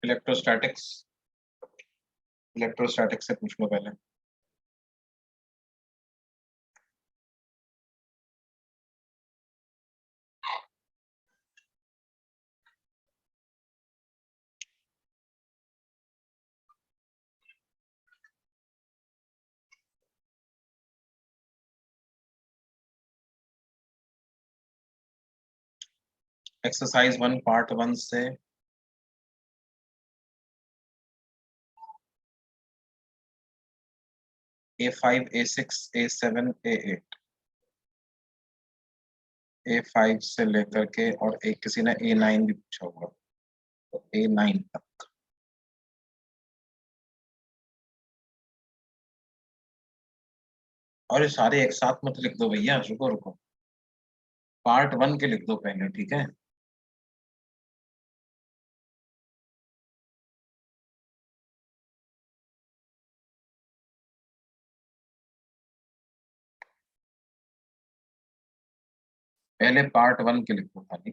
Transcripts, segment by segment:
Electrostatics electrostatics से पूछ लो पहले। एक्सरसाइज 1 पार्ट 1 से A5 A6 A7 A8 A5 से लेकर के और एक किसी ने A9 भी पूछा हुआ, तो A9 तक। और ये सारे एक साथ मत लिख दो भैया, रुको रुको, पार्ट 1 के लिख दो पहले, ठीक है। पहले पार्ट 1 के लिखो खाली।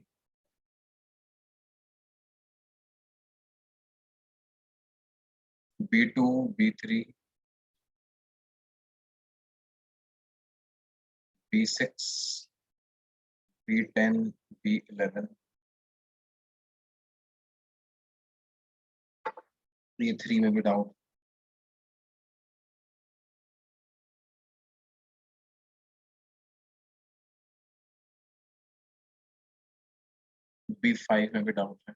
B2 B3 B6 B10 B11 B3 में भी डाउट। B5 में भी डाउट है।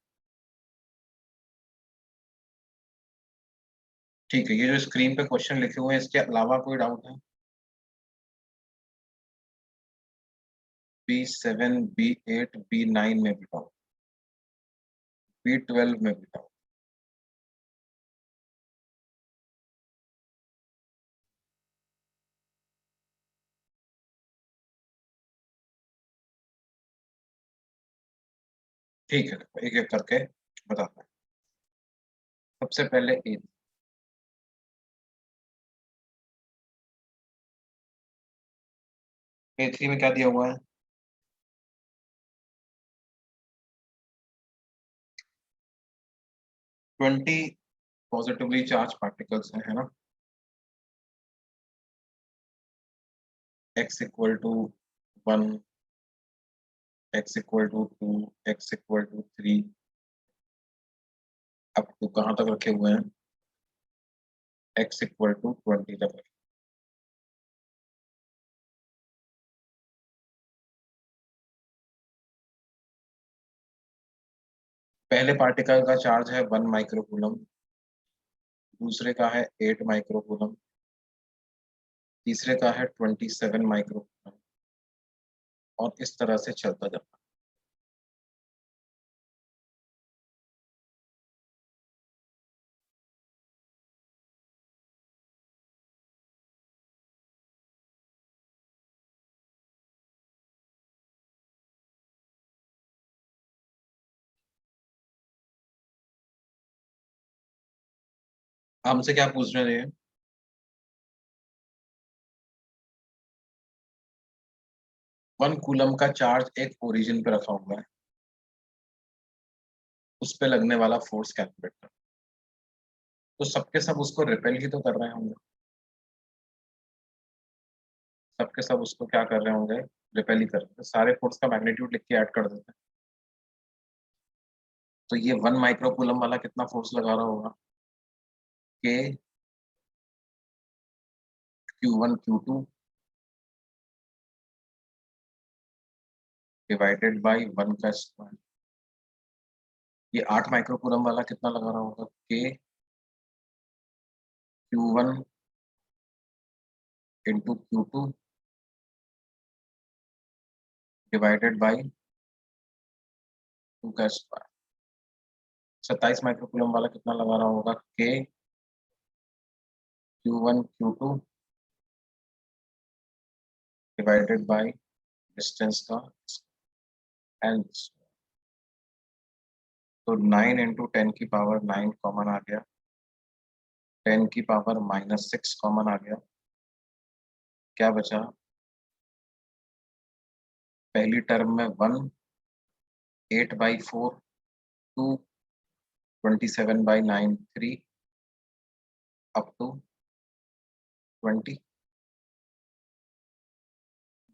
ठीक है, ये जो स्क्रीन पे क्वेश्चन लिखे हुए हैं इसके अलावा कोई डाउट है? B7 B8 B9 में भी डाउट, B12 में भी डाउट। ठीक है, एक एक करके बताते हैं। सबसे पहले A3 में क्या दिया हुआ है? 20 पॉजिटिवली चार्ज पार्टिकल्स हैं, है ना। x equal to 1 x equal to 2 x equal to 3 अब तो कहाँ तक रखे हुए हैं? x इक्वल टू 20 तक। पहले पार्टिकल का चार्ज है 1 माइक्रोकूलम, दूसरे का है 8 माइक्रोकूलम, तीसरे का है 27 माइक्रोकूलम, और इस तरह से चलता जाता है। हमसे क्या पूछ रहे हैं? 1 कूलम का चार्ज एक ओरिजिन पे रखा हुआ है, उस पे लगने वाला फोर्स कैलकुलेट कर। तो सबके सब उसको रिपेल ही तो कर रहे होंगे, सबके सब उसको क्या कर रहे होंगे? रिपेल ही कर रहे हैं। सारे फोर्स का मैग्नीट्यूड लिख के ऐड कर देते हैं। तो ये 1 माइक्रोकूलम वाला कितना फोर्स लगा रहा होगा? के Q1 Q2 डिवाइडेड बाई 1 का स्क्वायर। ये 8 माइक्रोकूलम वाला कितना लगा रहा होगा? के Q1 into Q2 divided by 2 का स्क्वायर। 27 माइक्रोकूलम वाला कितना लगा रहा होगा? के Q1 Q2 divided by distance का एल। तो 9 इंटू 10 की पावर 9 कॉमन आ गया, 10 की पावर -6 कॉमन आ गया। क्या बचा? पहली टर्म में 1, 8/4 2 27/9 3 अप टू 20।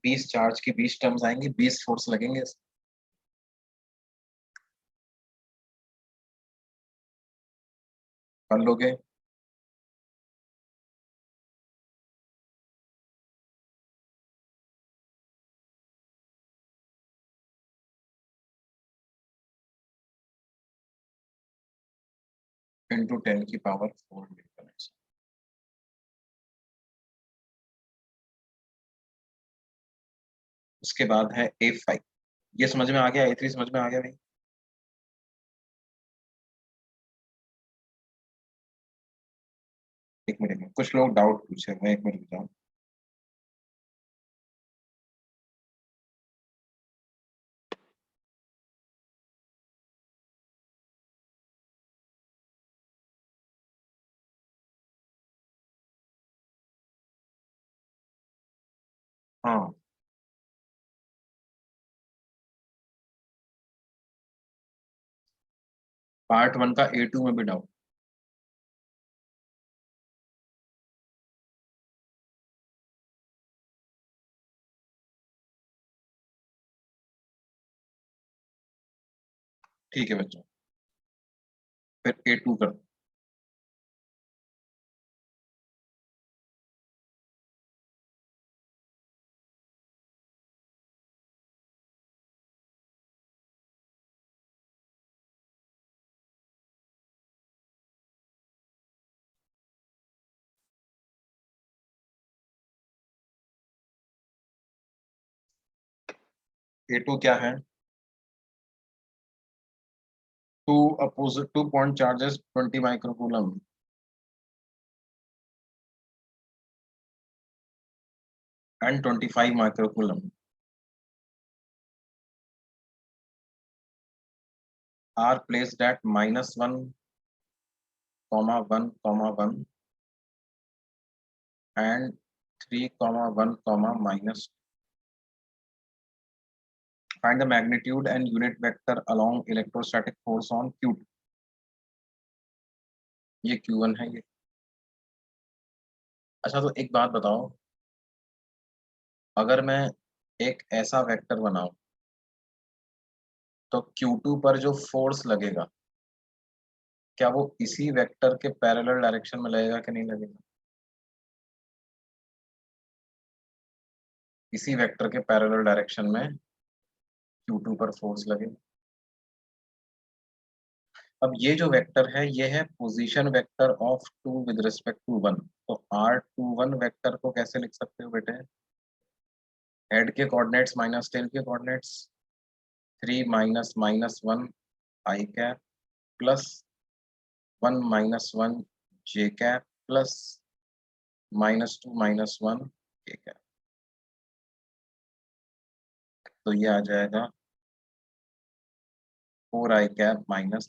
20 चार्ज की 20 टर्म्स आएंगी, 20 फोर्स लगेंगे। कर लोगे? Into 10⁴ Newton. उसके बाद है A5। ये समझ में आ गया? A3 समझ में आ गया नहीं? एक मिनट में कुछ लोग डाउट पूछे हुए हैं, एक मिनट बताओ। हाँ, पार्ट 1 का A2 में भी डाउट। ठीक है बच्चों, फिर A2 कर। A2 क्या है? Two point charges 20 microcoulomb and 25 microcoulomb are placed at -1, 1, 1 and 3, 1, -. Find the magnitude and unit vector along electrostatic force on Q2। ये Q1 है ये। अच्छा, तो एक बात बताओ, अगर मैं एक ऐसा वेक्टर बनाऊं तो Q2 पर जो फोर्स लगेगा, क्या वो इसी वेक्टर के पैरेलल डायरेक्शन में लगेगा कि नहीं लगेगा? इसी वेक्टर के पैरेलल डायरेक्शन में Q2 पर फोर्स लगेगा। अब ये जो वेक्टर है, ये है position vector of 2 with respect to 1। तो R21 वेक्टर को कैसे लिख सकते हो बेटे? हेड के कोऑर्डिनेट्स माइनस टेल के कोऑर्डिनेट्स, 3 -1 आई कैप प्लस 1 -1 जे कैप प्लस -2 -1 के कैप। तो ये आ जाएगा 4 आई कैप माइनस।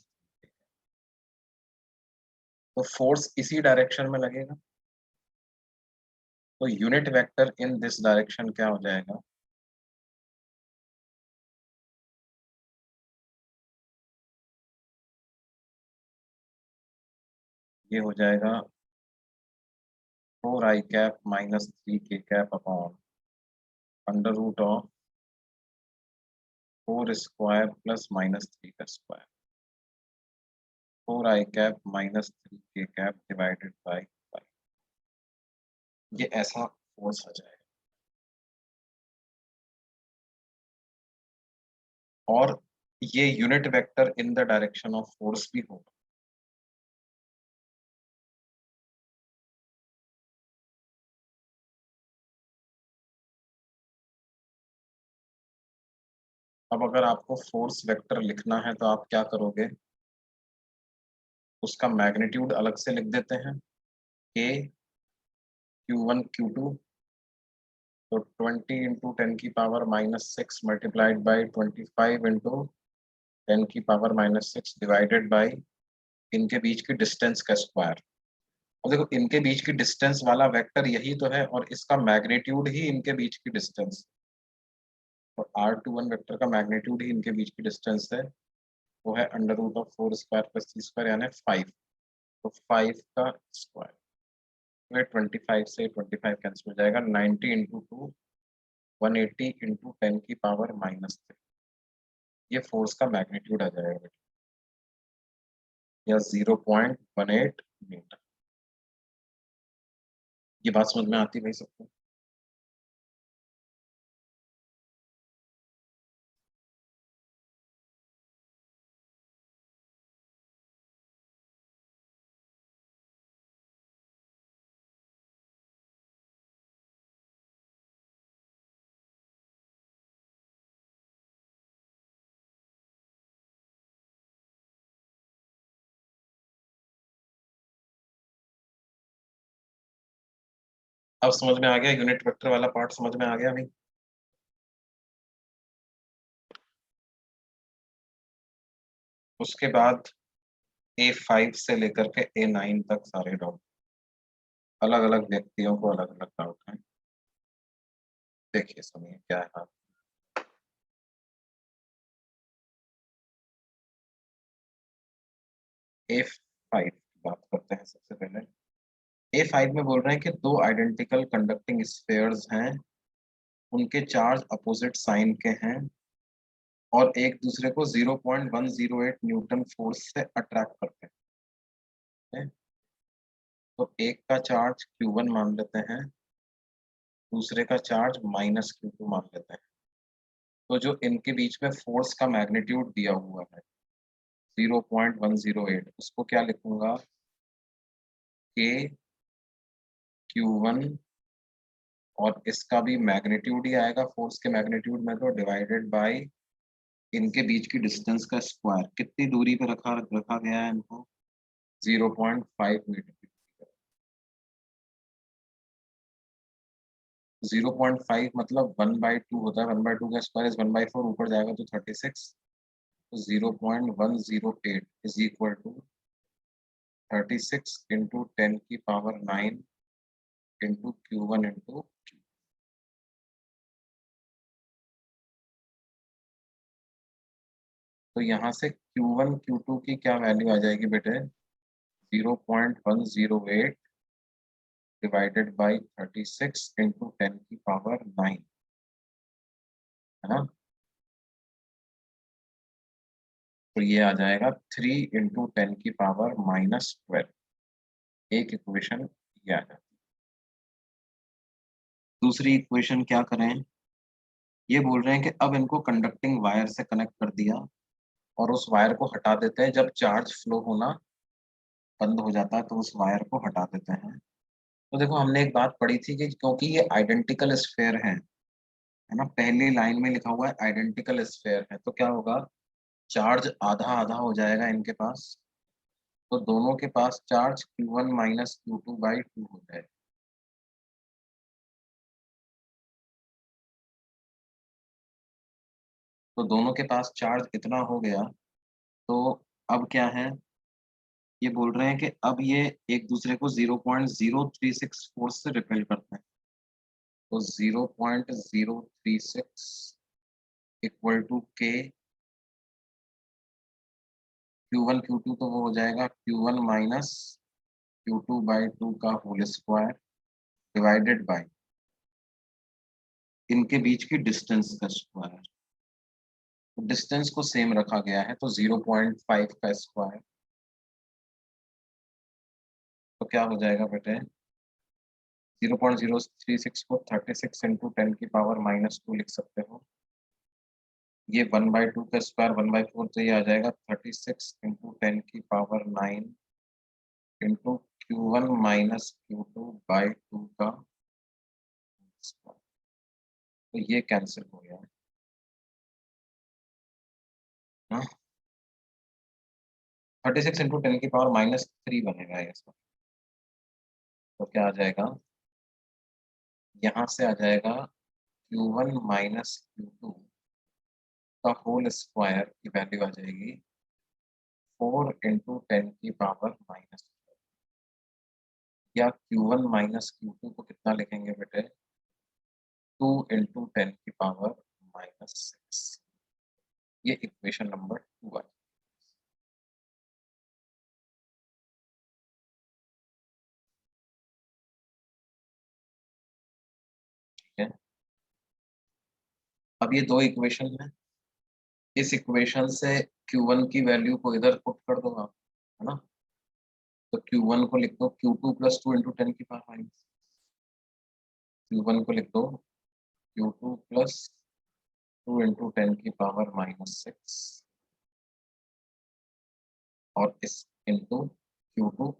तो फोर्स इसी डायरेक्शन में लगेगा, तो unit vector in this direction क्या हो जाएगा? ये हो जाएगा 4 आई कैप -3 के कैप अपॉन √4 स्क्वायर प्लस -3 का स्क्वायर। 4 आई कैप -3 के कैप डिवाइडेड बाई 5। ये ऐसा फोर्स आ जाएगा। और ये unit vector in the direction of force भी होगा। अब अगर आपको फोर्स वेक्टर लिखना है तो आप क्या करोगे? उसका मैग्नीट्यूड अलग से लिख देते हैं, K Q1 Q2। तो 20 into 10⁻⁻6 multiplied by 25 into 10⁻⁻6 divided by इनके बीच की डिस्टेंस का स्क्वायर। और देखो, इनके बीच की डिस्टेंस वाला वेक्टर यही तो है, और इसका मैग्नीट्यूड ही इनके बीच की डिस्टेंस, और R21 वेक्टर का मैग्नीट्यूड ही इनके बीच की डिस्टेंस है। वो है under root of 4 square plus 3 square यानी 5। तो 5 का स्क्वायर, 25 से 25 कैंसिल हो जाएगा। 90 इंटू 2 180 इंटू 10 की पावर -3, ये फोर्स का मैग्नीट्यूड आ जाएगा बेटा, या 0.18 न्यूटन। ये बात समझ में आती भाई सबको? अब समझ में आ गया, यूनिट वेक्टर वाला पार्ट समझ में आ गया भाई। उसके बाद A5 से लेकर के A9 तक सारे डाउट, अलग अलग व्यक्तियों को अलग अलग डाउट है। देखिए सुनिए क्या है। A5 की बात करते हैं सबसे पहले। A5 में बोल रहे हैं कि दो आइडेंटिकल कंडक्टिंग स्फीयर्स हैं, उनके चार्ज अपोजिट साइन के हैं और एक दूसरे को 0.108 न्यूटन फोर्स से अट्रैक्ट करते हैं। तो एक का चार्ज Q1 मान लेते हैं, दूसरे का चार्ज -Q2 मान लेते हैं। तो जो इनके बीच में फोर्स का मैग्नीट्यूड दिया हुआ है 0.108, उसको क्या लिखूंगा, K Q1, और इसका भी मैग्नीट्यूड ही आएगा फोर्स के मैग्नीट्यूड में, तो डिवाइडेड बाय इनके बीच की डिस्टेंस का स्क्वायर। कितनी दूरी पे रखा रखा गया है इनको, 0.5 मीटर। 0.5 मतलब 1/2 होता है, 1/2 का स्क्वायर इज 1/4, ऊपर जाएगा तो 36। तो 0.108 is equal to 36 into 10⁹ into Q1 into. तो यहाँ से Q1 Q2 की क्या वैल्यू आ जाएगी बेटे, 0.108 डिवाइडेड बाई 36 इंटू 10⁹ है ना। तो ये आ जाएगा 3 इंटू 10⁻⁻12। एक इक्वेशन ये आ जाती है। दूसरी इक्वेशन क्या करें, ये बोल रहे हैं कि अब इनको कंडक्टिंग वायर से कनेक्ट कर दिया और उस वायर को हटा देते हैं। जब चार्ज फ्लो होना बंद हो जाता है तो उस वायर को हटा देते हैं। तो देखो हमने एक बात पढ़ी थी कि क्योंकि ये आइडेंटिकल स्फेयर है ना, पहली लाइन में लिखा हुआ है आइडेंटिकल स्फेयर है, तो क्या होगा, चार्ज आधा आधा हो जाएगा इनके पास। तो दोनों के पास चार्ज Q1 -Q2/2 हो जाएगा। तो दोनों के पास चार्ज इतना हो गया। तो अब क्या है, ये बोल रहे हैं कि अब ये एक दूसरे को 0.036 फोर्स से रिपेल करते हैं। तो 0.036 इक्वल टू के Q1 Q2, तो वो हो जाएगा Q1 -Q2/2 का होल स्क्वायर डिवाइडेड बाय इनके बीच की डिस्टेंस का स्क्वायर। तो डिस्टेंस को सेम रखा गया है, तो 0.5 का स्क्वायर। तो क्या हो जाएगा बेटे, 0.036 को 36 इंटू 10⁻⁻2 लिख सकते हो। ये 1/2 का स्क्वायर 1/4, तो ये आ जाएगा 36 इंटू 10⁻⁹ इंटू Q1 -Q2/2 का स्क्वायर। तो ये कैंसिल हो गया है ना। 36 इंटू 10⁻³ बनेगा ये इसका। तो क्या आ जाएगा, यहाँ से आ जाएगा Q1 -Q2 का होल स्क्वायर की वैल्यू आ जाएगी 4 इंटू 10⁻⁻, या Q1 -Q2 को कितना लिखेंगे बेटे, 2 इंटू 10⁻⁻6। ये इक्वेशन नंबर 2 है। अब ये दो इक्वेशन है, इस इक्वेशन से Q1 की वैल्यू को इधर पुट कर दूंगा, है ना। तो Q1 को लिख दो Q2 प्लस 2 इंटू 10 की पावर माइनस, Q1 को लिख दो Q2 प्लस 2 इंटू 10 की पावर -6 और इस इंटू Q2,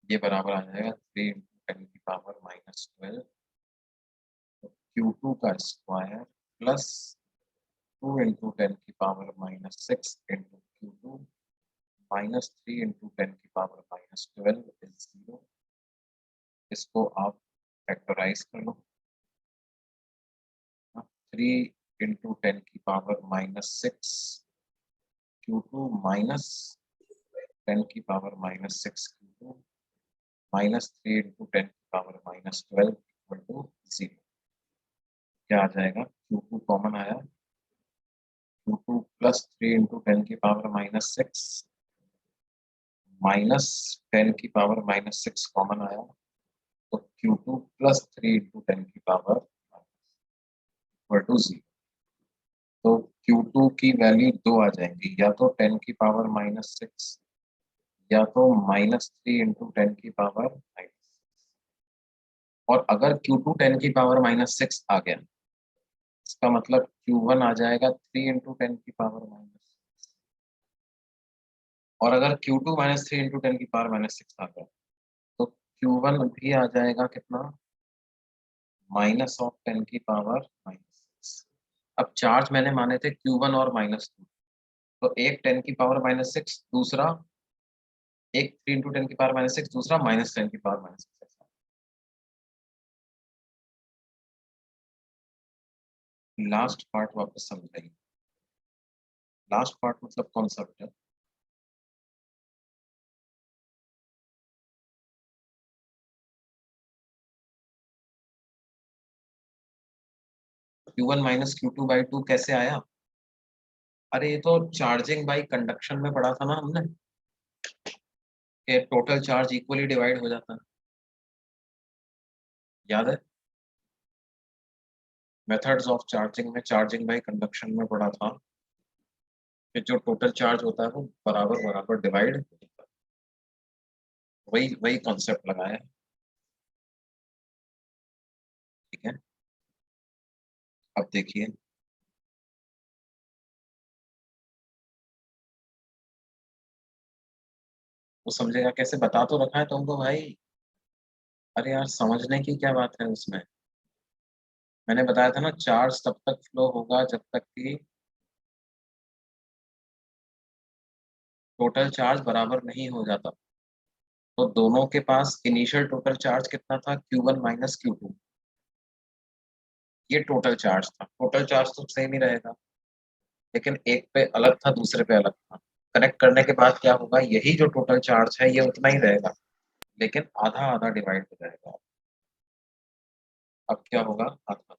ये बराबर आ जाएगा 3 इंटू 10 की पावर -12। तो Q2 का स्क्वायर प्लस 2 इंटू 10 की पावर -6 इंटू Q2 -3 इंटू 10 की पावर -12 इज 0। इसको आप फैक्टराइज कर लो, 3 इंटू 10 की पावर -6 Q2 माइनस 10 की पावर -6 Q2 -3 इंटू 10 की पावर -12 इक्वल टू 0। क्या आ जाएगा, Q2 कॉमन आया, Q2 प्लस 3 इंटू 10 की पावर -6 -10 की पावर -6 कॉमन आया, तो Q2 प्लस 3 इंटू 10 की पावर इक्वल टू 0। तो Q2 की वैल्यू 2 आ जाएंगी, या तो 10 की पावर -6 या तो -3 इंटू 10 की पावर -6। और अगर Q2 10 की पावर -6 आ गया, इसका मतलब Q1 आ जाएगा 3 इंटू 10 की पावर -6। और अगर Q2 -3 इंटू 10 की पावर -6 आ गया, तो Q1 भी आ जाएगा कितना, -10 की पावर -6। अब चार्ज मैंने माने थे Q1 और -2, तो एक 10 की पावर -6, दूसरा एक 3 इंटू 10 की पावर -6, दूसरा -10 की पावर -6। लास्ट पार्ट वापस समझाइए, लास्ट पार्ट मतलब कॉन्सेप्ट है। Q1 माइनस Q2/2 कैसे आया? अरे ये तो चार्जिंग बाई कंडक्शन में पढ़ा था ना हमने, कि टोटल चार्ज इक्वली डिवाइड हो जाता है, याद है? मेथड्स ऑफ चार्जिंग में चार्जिंग बाई कंडक्शन में पढ़ा था कि जो टोटल चार्ज होता है वो बराबर बराबर डिवाइड होता है। वही वही कॉन्सेप्ट लगाया है, ठीक है। अब देखिए, वो समझेगा कैसे, बता तो रखा है तुमको भाई। अरे यार, समझने की क्या बात है उसमें। मैंने बताया था ना, चार्ज तब तक फ्लो होगा जब तक कि टोटल चार्ज बराबर नहीं हो जाता। तो दोनों के पास इनिशियल टोटल चार्ज कितना था, Q1 माइनस Q2। ये टोटल चार्ज था, टोटल चार्ज तो सेम ही रहेगा, लेकिन एक पे अलग था, दूसरे पे अलग था। कनेक्ट करने के बाद क्या होगा, यही जो टोटल चार्ज है ये उतना ही रहेगा, लेकिन आधा आधा डिवाइड हो जाएगा। अब क्या होगा, आधा।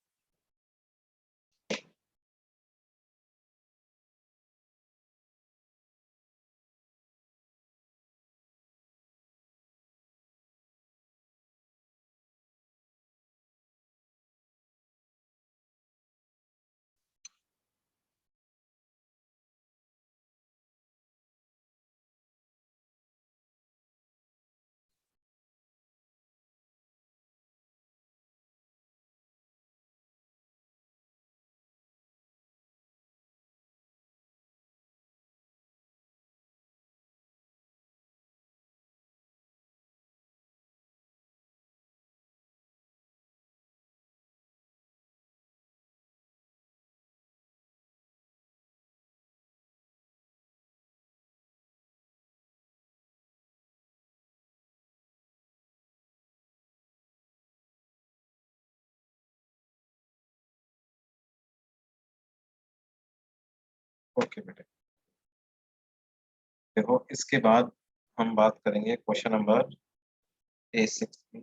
ओके बेटे, देखो इसके बाद हम बात करेंगे क्वेश्चन नंबर A6 की।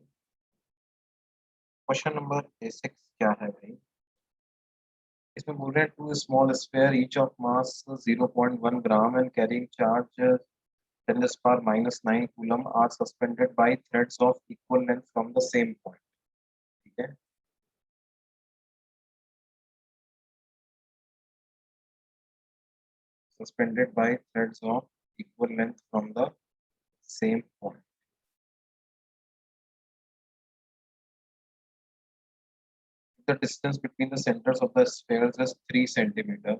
क्वेश्चन नंबर A6 क्या है भाई, इसमें बोल रहे हैं two small sphere each of mass 0.1 gram and carrying charge 10⁻⁹ coulomb are suspended by threads of equal length from the same point, ठीक है। suspended by threads of equal length from the same point. The distance between the centers of the spheres is 3 centimeter.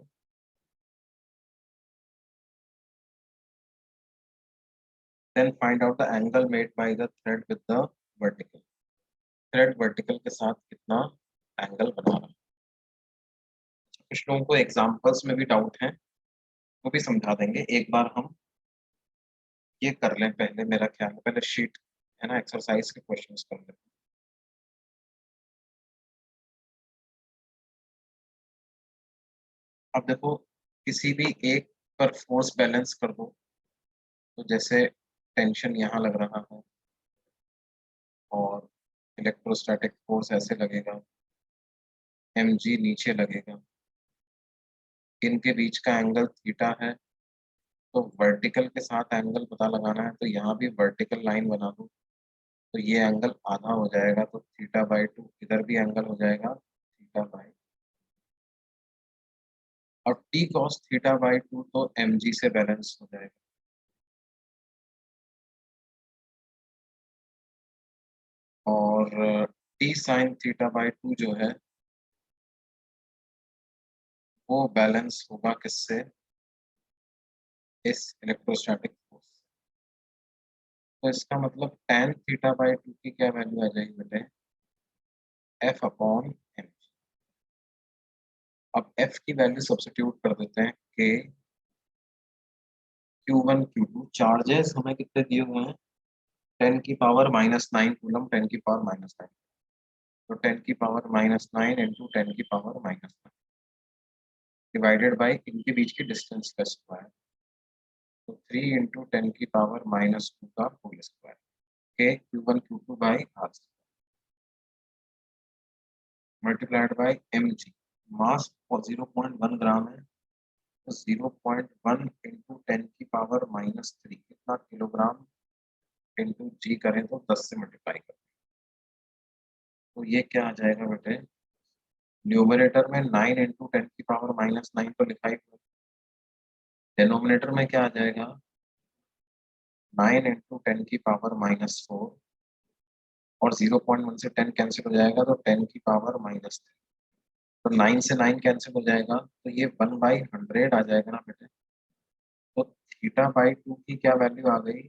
Then find out the angle made by the thread with the vertical. Thread vertical के साथ कितना angle बना रहा है। कुछ लोगों को examples में भी डाउट है, वो भी समझा देंगे। एक बार हम ये कर लें पहले, मेरा ख्याल है पहले शीट है ना, एक्सरसाइज के क्वेश्चंस कर लेते हैं। अब देखो, किसी भी एक पर फोर्स बैलेंस कर दो, तो जैसे टेंशन यहाँ लग रहा है और इलेक्ट्रोस्टैटिक फोर्स ऐसे लगेगा, mg नीचे लगेगा, इनके बीच का एंगल थीटा है, तो वर्टिकल के साथ एंगल पता लगाना है, तो यहाँ भी वर्टिकल लाइन बना दो, तो ये एंगल आधा हो जाएगा, तो थीटा बाई 2, इधर भी एंगल हो जाएगा थीटा बाई, और टी कॉस थीटा बाई 2 तो mg से बैलेंस हो जाएगा। और टी साइन थीटा बाई 2 जो है वो बैलेंस होगा किससे, इस इलेक्ट्रोस्टैटिक फोर्स। तो इसका मतलब tan थीटा बाई 2 की क्या वैल्यू आ जाएगी बेटे, f अपॉन m। अब f की वैल्यू सब्स्टिट्यूट कर देते हैं, k q1 q2, चार्जेस हमें कितने दिए हुए हैं, 10 की पावर -9 कूलम, 10 की पावर -9, तो 10 की पावर -9 इंटू 10 की पावर -9 डिवाइडेड बाई इनके बीच की डिस्टेंस का स्क्वायर, तो 3 इंटू 10 की पावर -2 का होल स्क्वायर, के q1 q2 by r multiplied by mg। मास 0.1 ग्राम है, तो 0.1 इंटू 10 की पावर -3 कितना किलोग्राम, इंटू जी करें तो 10 से मल्टीप्लाई करें, तो ये क्या आ जाएगा बेटे, न्यूमरेटर में 9 इंटू 10 की पावर -9 तो लिखा ही, डिनोमिनेटर में क्या आ जाएगा, 9 इंटू 10 की पावर -4, और 0.1 से 10 कैंसिल हो जाएगा, तो 10 की पावर -3, तो 9 से 9 कैंसिल हो जाएगा, तो ये 1/100 आ जाएगा ना बेटे। तो थीटा बाई 2 की क्या वैल्यू आ गई,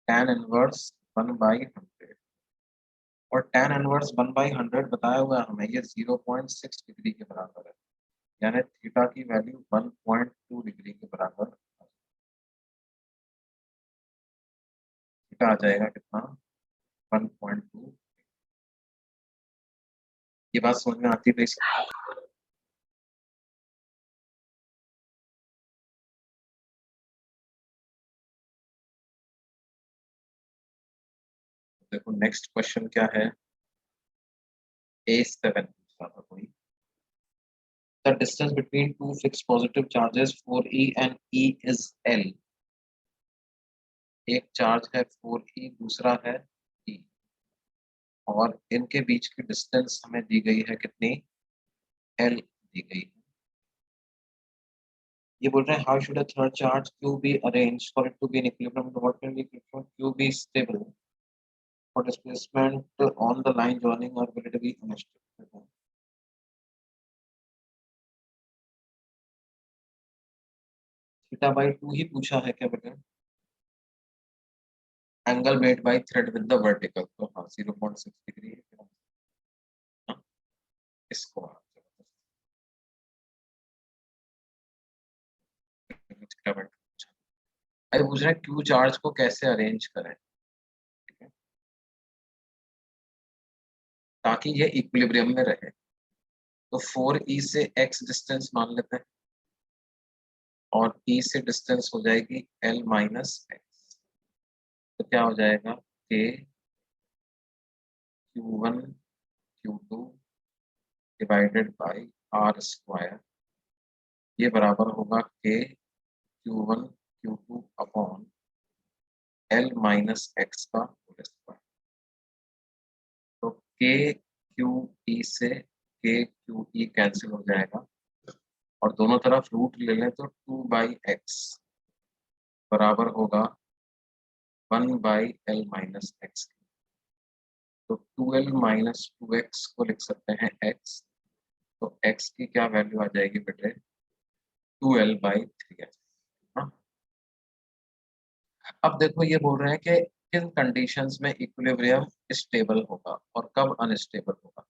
tan इनवर्स 1/100, और tan इनवर्स 1/100 बताया हुआ है हमें, ये 0.6 डिग्री के बराबर है, यानी थीटा की वैल्यू 1.2 डिग्री के बराबर, थीटा आ जाएगा कितना, 1.2। ये बात समझ में आती है? देखो नेक्स्ट क्वेश्चन क्या है, A7 पूछा था कोई। The distance between two fixed positive charges 4e and e is L। एक चार्ज है 4e, दूसरा है e, और इनके बीच की डिस्टेंस हमें दी गई है कितनी, L दी गई है। ये बोल रहे हैं how should a third charge Q be arranged for it to be in equilibrium, what can be Q be stable for displacement on the line joining, or will it be unstable? Theta by 2 ही पूछा है क्या बेटा, angle made by thread with the vertical, तो हाँ 0.6 degree है, हाँ, इसको अरे पूछ रहे हैं क्यू चार्ज को कैसे अरेंज करें, ठीक है? ताकि ये इक्विलिब्रियम में रहे, तो 4e से x डिस्टेंस मान लेते हैं, और e से डिस्टेंस हो जाएगी l माइनस एक्स, तो क्या हो जाएगा, k q1 q2 divided by r square, ये बराबर होगा k q1 q2 upon l minus x का होल स्क्वायर, तो k q e से k q e कैंसिल हो जाएगा, और दोनों तरफ रूट ले लें तो 2/x बराबर होगा 1/l-x। तो 2l माइनस 2x को लिख सकते हैं x। तो x की क्या वैल्यू आ जाएगी बेटे? 2l/3x। हाँ, अब देखो ये बोल रहे हैं कि किन कंडीशंस में इक्विलिब्रियम स्टेबल होगा और कब अनस्टेबल होगा।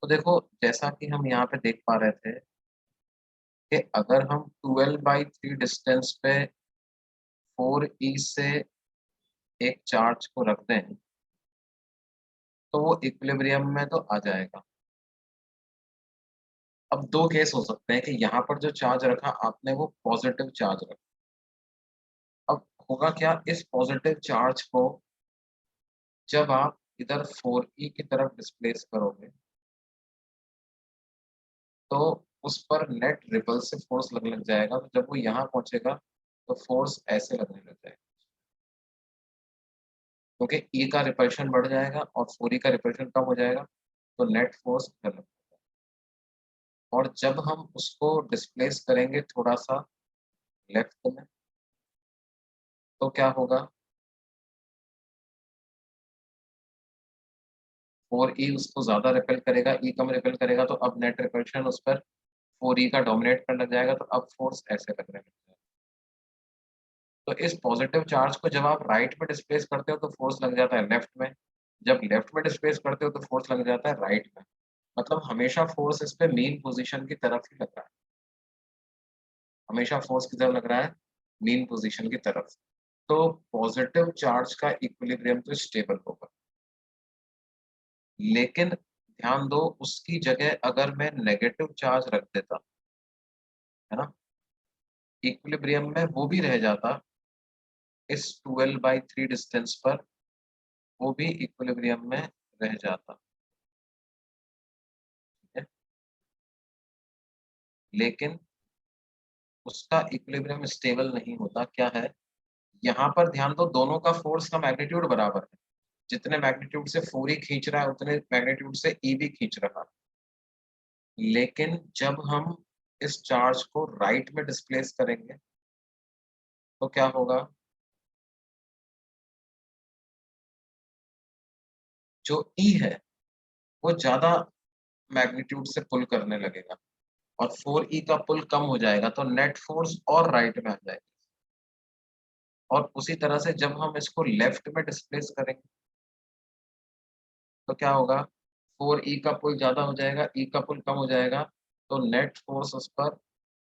तो देखो जैसा कि हम यहाँ पे देख पा रहे थे कि अगर हम 12/3 डिस्टेंस पे 4e से एक चार्ज को रखते हैं तो वो इक्विलिब्रियम में तो आ जाएगा। अब दो केस हो सकते हैं कि यहाँ पर जो चार्ज रखा आपने वो पॉजिटिव चार्ज रखा। अब होगा क्या, इस पॉजिटिव चार्ज को जब आप इधर 4e की तरफ डिस्प्लेस करोगे तो उस पर नेट रिपल्सिव फोर्स लगने लग जाएगा। तो जब वो यहाँ पहुंचेगा तो फोर्स ऐसे लगने लग जाएगा, क्योंकि e का रिपल्शन बढ़ जाएगा और 4e का रिपल्शन कम हो जाएगा, तो नेट फोर्स इधर लगेगा। और जब हम उसको डिस्प्लेस करेंगे थोड़ा सा लेफ्ट में तो क्या होगा, 4e उसको ज्यादा रिपेल करेगा, e कम रिपेल करेगा, तो अब नेट रिपल्शन उस पर 4e का डोमिनेट करने लग जाएगा, तो अब फोर्स ऐसे लगने लग जाएगा। तो इस पॉजिटिव चार्ज को जब आप राइट में डिस्प्लेस करते हो तो फोर्स लग जाता है लेफ्ट में, जब लेफ्ट में डिस्प्लेस करते हो तो फोर्स लग जाता है राइट में। मतलब हमेशा फोर्स इस पे मीन पोजीशन की तरफ ही लग रहा है, हमेशा फोर्स किधर लग रहा है, मीन पोजीशन की तरफ। तो पॉजिटिव चार्ज का इक्विलिब्रियम तो स्टेबल होगा, लेकिन ध्यान दो उसकी जगह अगर मैं नेगेटिव चार्ज रख देता, है ना, इक्विलिब्रियम में वो भी रह जाता इस 12/3 डिस्टेंस पर, वो भी इक्विलिब्रियम में रह जाता, ठीक है? लेकिन उसका इक्विलिब्रियम स्टेबल नहीं होता। क्या है, यहाँ पर ध्यान दो दोनों का फोर्स का मैग्नीट्यूड बराबर है, जितने मैग्नीट्यूड से 4e खींच रहा है उतने मैग्नीट्यूड से e भी खींच रहा है। लेकिन जब हम इस चार्ज को राइट में डिस्प्लेस करेंगे तो क्या होगा, जो e है वो ज्यादा मैग्नीट्यूड से पुल करने लगेगा और 4e का पुल कम हो जाएगा, तो नेट फोर्स और राइट में आ जाएगा। और उसी तरह से जब हम इसको लेफ्ट में डिस्प्लेस करेंगे तो क्या होगा, 4e का पुल ज्यादा हो जाएगा, e का पुल कम हो जाएगा, तो नेट फोर्स उस पर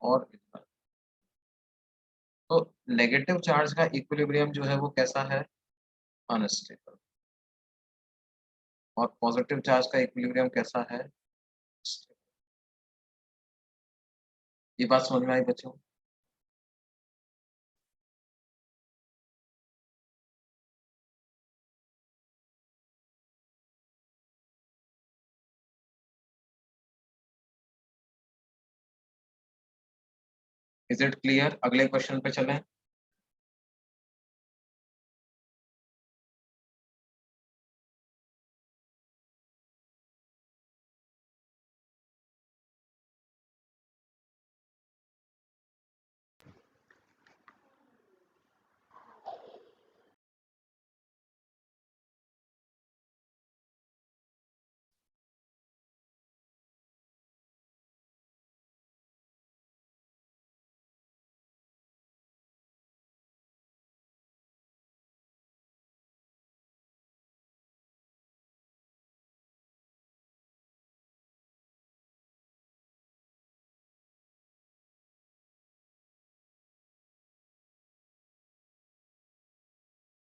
और इतना। तो नेगेटिव चार्ज का इक्विलिब्रियम जो है वो कैसा है, अनस्टेबल। और पॉजिटिव चार्ज का इक्विलिब्रियम कैसा है, stable। ये बात समझ में आई बच्चों? Is it clear? अगले क्वेश्चन पे चलें।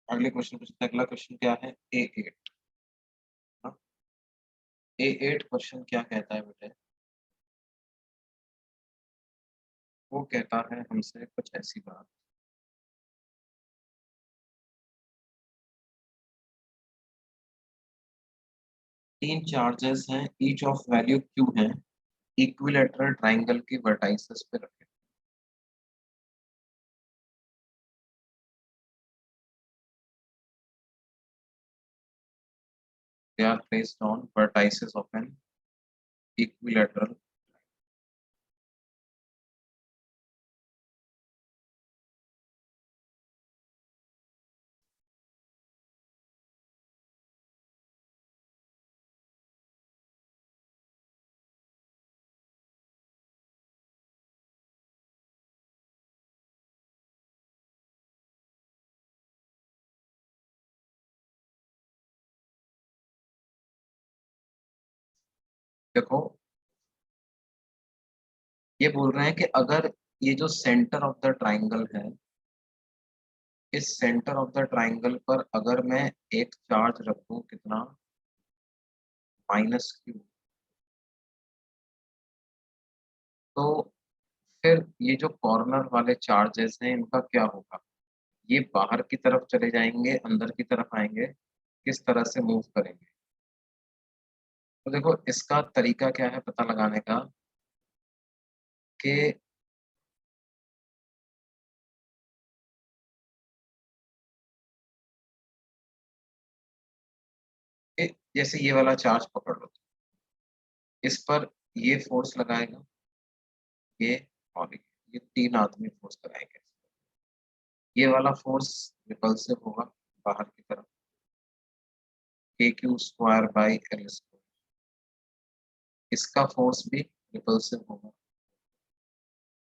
अगले क्वेश्चन पे, अगला क्वेश्चन क्या है, A8। A8 क्वेश्चन क्या कहता है बेटे, वो कहता है हमसे कुछ ऐसी बात, तीन चार्जेस हैं, ईच ऑफ वैल्यू क्यू हैं, इक्विलेटरल ट्राइंगल की वर्टाइसेस पे रखे। They are placed on vertices of an equilateral। देखो ये बोल रहे हैं कि अगर ये जो सेंटर ऑफ द ट्राइंगल है, इस सेंटर ऑफ द ट्राइंगल पर अगर मैं एक चार्ज रख दूं कितना, -q, तो फिर ये जो कॉर्नर वाले चार्जेस हैं इनका क्या होगा? ये बाहर की तरफ चले जाएंगे, अंदर की तरफ आएंगे, किस तरह से मूव करेंगे? तो देखो इसका तरीका क्या है पता लगाने का, कि जैसे ये वाला चार्ज पकड़ लो, इस पर ये फोर्स लगाएगा, ये और ये तीन आदमी फोर्स लगाएंगे। ये वाला फोर्स रिपल्सिव होगा बाहर की तरफ, KQ² बाई L²। इसका फोर्स भी रिपल्सिव होगा,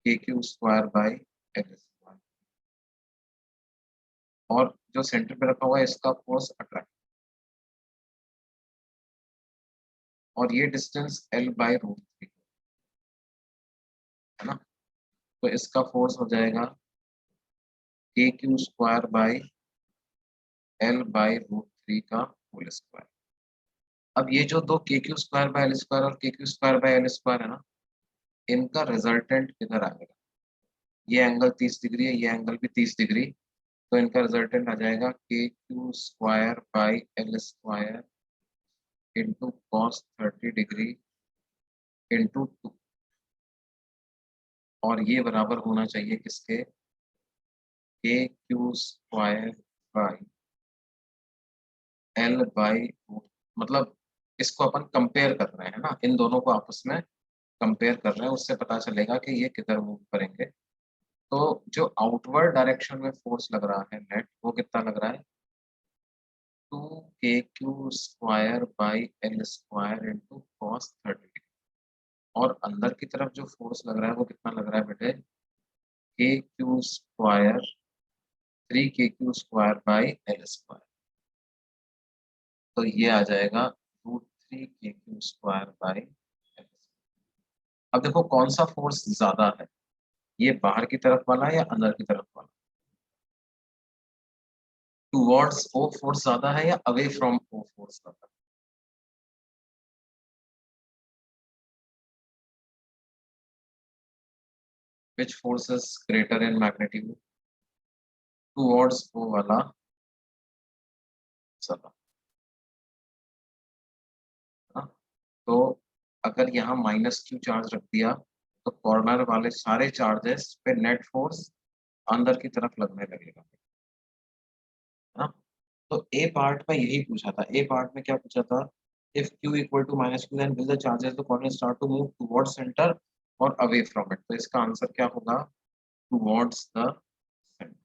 KQ² बाई L²। और जो सेंटर पे रखा हुआ है इसका फोर्स अट्रैक्ट, और ये डिस्टेंस L/√3 है ना। तो इसका फोर्स हो जाएगा KQ² बाई L/√3 का होल स्क्वायर। अब ये जो दो KQ² बाई L² और KQ² बाई L² है ना, इनका रिजल्टेंट किधर आएगा? ये एंगल 30 डिग्री है, ये एंगल भी 30 डिग्री, तो इनका रिजल्टेंट आ जाएगा KQ² by L² into cos 30 degree into 2, और ये बराबर होना चाहिए किसके? KQ² बाई L/√, मतलब इसको अपन कंपेयर कर रहे हैं ना, इन दोनों को आपस में कंपेयर कर रहे हैं, उससे पता चलेगा कि ये किधर मूव करेंगे। तो जो आउटवर्ड डायरेक्शन में फोर्स लग रहा है नेट, वो कितना लग रहा है? 2KQ² by L² into cos 30। और अंदर की तरफ जो फोर्स लग रहा है वो कितना लग रहा है बेटे? KQ², 3KQ² by L²। तो ये आ जाएगा √3KQ² बाई L²। अब देखो कौन सा फोर्स ज्यादा है, ये बाहर की तरफ वाला या अंदर की तरफ वाला? टुवर्ड्स ओ फोर्स ज्यादा है या अवे फ्रॉम ओ फोर्स ज्यादा? Which force is greater in magnitude? Towards O वाला ज्यादा, है ना? तो अगर यहाँ -q चार्ज रख दिया, तो कॉर्नर वाले सारे चार्जेस पे नेट फोर्स अंदर की तरफ लगने लगेगा, है ना। तो ए पार्ट में यही पूछा था, ए पार्ट में क्या पूछा था? If q equal to -q then will the charges the corner start to move towards centre और अवे फ्रॉम इट। तो इसका आंसर क्या होगा? Towards the centre.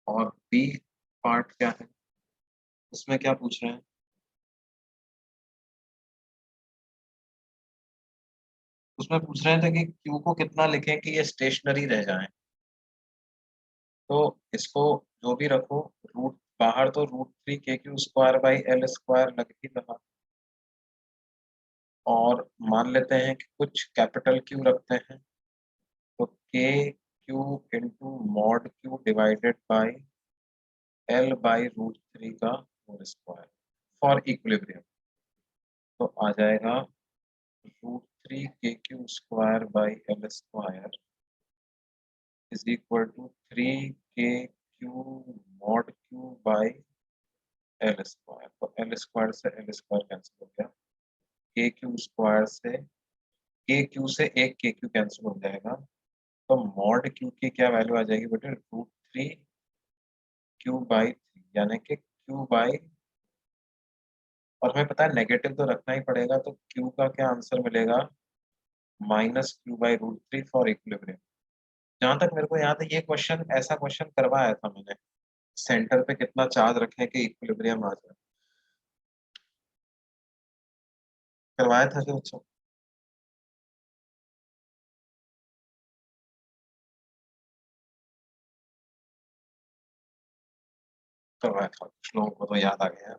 और बी पार्ट क्या है, उसमें क्या पूछ रहे हैं? उसमें पूछ रहे थे कि q को कितना लिखें कि ये स्टेशनरी रह जाए। तो इसको जो भी रखो, रूट बाहर तो √3KQ² बाई L² लग ही रहा, और मान लेते हैं कि कुछ कैपिटल Q रखते हैं, तो KQ into mod Q divided by L/√3 का होल स्क्वायर फॉर इक्विलिब्रियम। तो आ जाएगा √3KQ² by L² is equal to 3KQ mod Q by L²। तो L² से L² कैंसिल हो गया, KQ² से KQ से एक KQ कैंसिल हो जाएगा, तो मॉड Q की क्या वैल्यू आ जाएगी बेटे? √3Q/3, यानी कि Q बाई, और हमें पता है नेगेटिव तो रखना ही पड़ेगा, तो Q का क्या आंसर मिलेगा? -Q/√3 for equilibrium. जहां तक मेरे को याद है ये क्वेश्चन, ऐसा क्वेश्चन करवाया था मैंने, सेंटर पे कितना चार्ज रखें कि इक्विलिब्रियम आ जाए, करवाया था जो बच्चों। करवाया था, कुछ लोगों को तो याद आ गया।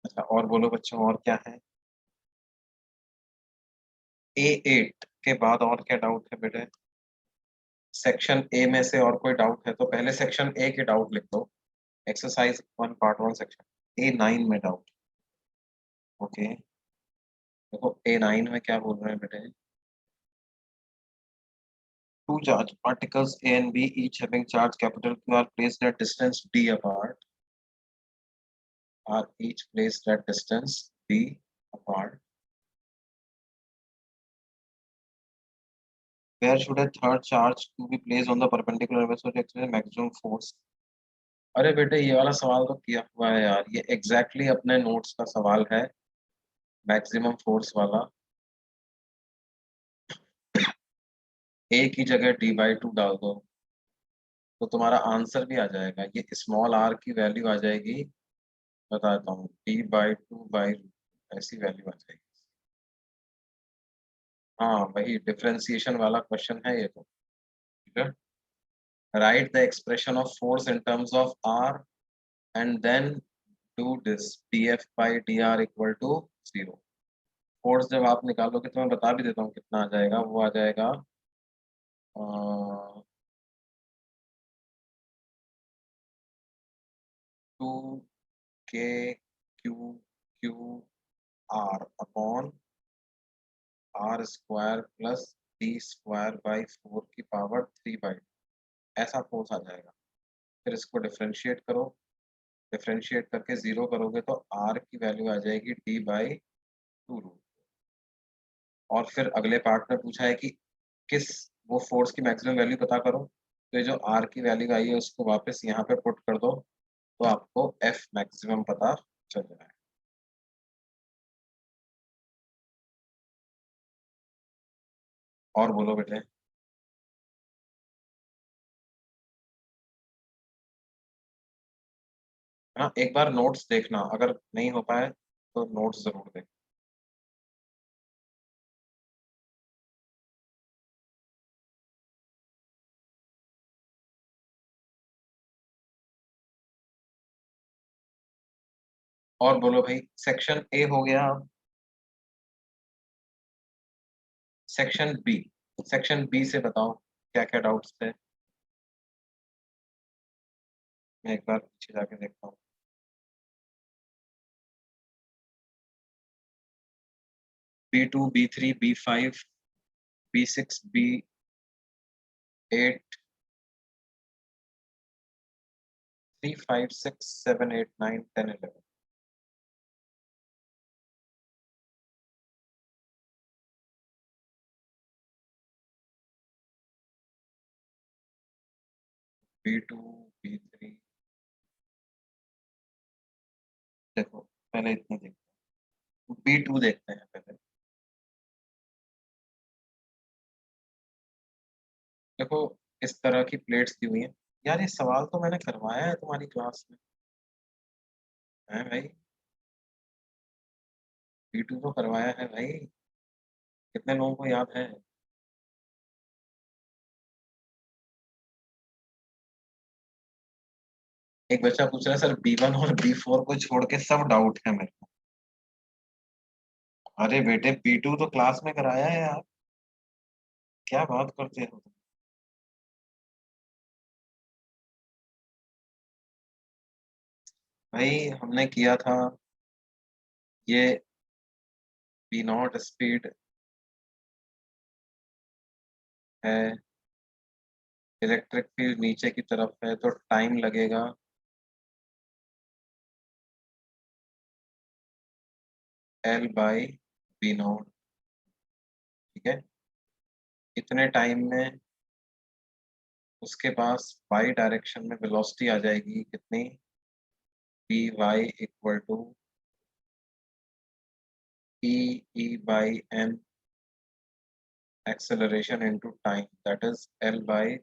अच्छा और बोलो बच्चों, और क्या है? A8 के बाद और क्या डाउट है बेटे? सेक्शन ए में से और कोई डाउट है तो पहले सेक्शन ए के डाउट लिख दो। एक्सरसाइज 1 पार्ट 1 सेक्शन A9 में डाउट। ओके, देखो A9 में क्या बोल रहे हैं बेटे? Two charge particles A and B, each having charge capital Q, are placed at distance d apart. Are each placed at distance d apart. Where should a third charge to be placed on the perpendicular surface to experience maximum force? अरे बेटे ये वाला सवाल तो किया हुआ है यार, ये एग्जैक्टली अपने नोट्स का सवाल है, मैक्सिमम फोर्स वाला। ए की जगह d/2 डाल दो तो तुम्हारा आंसर भी आ जाएगा। ये स्मॉल r की वैल्यू आ जाएगी, बताता हूँ, d/2 ऐसी वैल्यू आ जाएगी। हाँ वही डिफरेंशिएशन वाला क्वेश्चन है ये तो। ठीक है, write the expression of force in terms of r and then do this dF/dr equal to 0। Force जब आप निकालोगे तो मैं बता भी देता हूँ कितना आ जाएगा, वो आ जाएगा 2 k/q/r upon r² plus d²/4 की पावर 3/2, ऐसा फोर्स आ जाएगा। फिर इसको डिफरेंशिएट करो, डिफरेंशिएट करके 0 करोगे तो r की वैल्यू आ जाएगी d/2 रूट। और फिर अगले पार्ट में पूछा है कि किस वो फोर्स की मैक्सिमम वैल्यू पता करो, तो ये जो r की वैल्यू आई है उसको वापस यहाँ पे पुट कर दो तो आपको F मैक्सिमम पता चल जाएगा। और बोलो बेटे। हाँ एक बार नोट्स देखना, अगर नहीं हो पाए तो नोट्स जरूर देख। और बोलो भाई, सेक्शन ए हो गया, सेक्शन बी। सेक्शन बी से बताओ क्या क्या डाउट्स थे, मैं एक बार पीछे जाके देखता हूँ। B2 B3 B5 B6 B8 3 5 6 7 8 9 10 11। B2 B3 देखो, पहले इतने देखते हैं, B2 देखते हैं पहले। देखो इस तरह की प्लेट्स दी हुई हैं। यार ये सवाल तो मैंने करवाया है तुम्हारी क्लास में, है भाई? B2 तो करवाया है भाई, कितने लोगों को याद है? एक बच्चा पूछ रहा है सर B1 और B4 को छोड़ के सब डाउट है मेरे को। अरे बेटे B2 तो क्लास में कराया है यार, क्या बात करते हो तुम? भाई हमने किया था ये, B0 स्पीड है, इलेक्ट्रिक फील्ड नीचे की तरफ है तो टाइम लगेगा L/B0। ठीक है, इतने टाइम में उसके पास वाई डायरेक्शन में वेलोसिटी आ जाएगी कितनी, By equal to E/m acceleration into time, that is L by।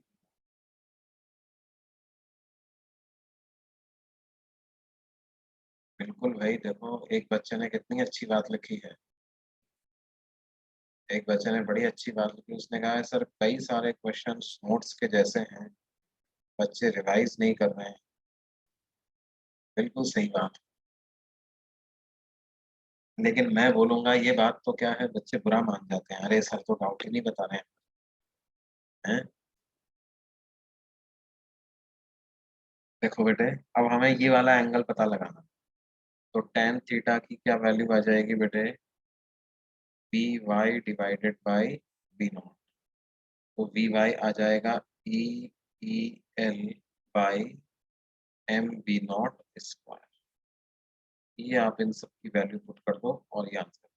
बिल्कुल भाई, देखो एक बच्चे ने कितनी अच्छी बात लिखी है। एक बच्चे ने बड़ी अच्छी बात लिखी, उसने कहा है सर कई सारे क्वेश्चंस नोट्स के जैसे हैं, बच्चे रिवाइज नहीं कर रहे हैं। बिल्कुल सही बात। लेकिन मैं बोलूंगा ये बात तो क्या है, बच्चे बुरा मान जाते हैं, अरे सर तो डाउट ही नहीं बता रहे हैं। देखो बेटे, अब हमें ये वाला एंगल पता लगाना। तो टेन थीटा की क्या वैल्यू आ जाएगी बेटे? B Y divided by B naught. तो वी वाई आ जाएगा E E L by M B naught square. ये आप इन सब की वैल्यू पुट कर दो और ये आंसर।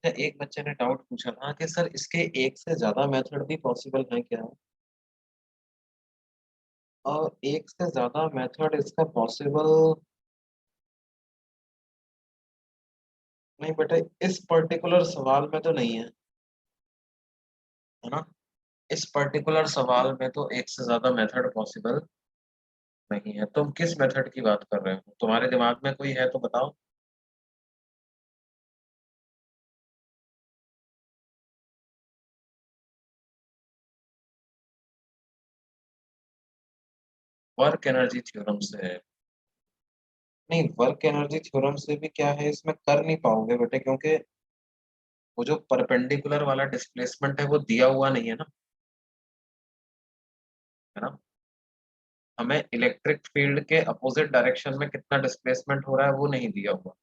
अच्छा, एक बच्चे ने डाउट पूछा था कि सर इसके एक से ज्यादा मेथड भी पॉसिबल है क्या? और एक से ज्यादा मेथड इसका पॉसिबल नहीं बेटा, इस पर्टिकुलर सवाल में तो नहीं है, है ना? इस पर्टिकुलर सवाल में तो एक से ज्यादा मेथड पॉसिबल नहीं है। तुम किस मेथड की बात कर रहे हो? तुम्हारे दिमाग में कोई है तो बताओ। वर्क एनर्जी थ्योरम से है? नहीं, वर्क एनर्जी थ्योरम से भी क्या है, इसमें कर नहीं पाओगे बेटे, क्योंकि वो जो परपेंडिकुलर वाला डिस्प्लेसमेंट है वो दिया हुआ नहीं है ना, है ना? हमें इलेक्ट्रिक फील्ड के अपोजिट डायरेक्शन में कितना डिस्प्लेसमेंट हो रहा है वो नहीं दिया हुआ।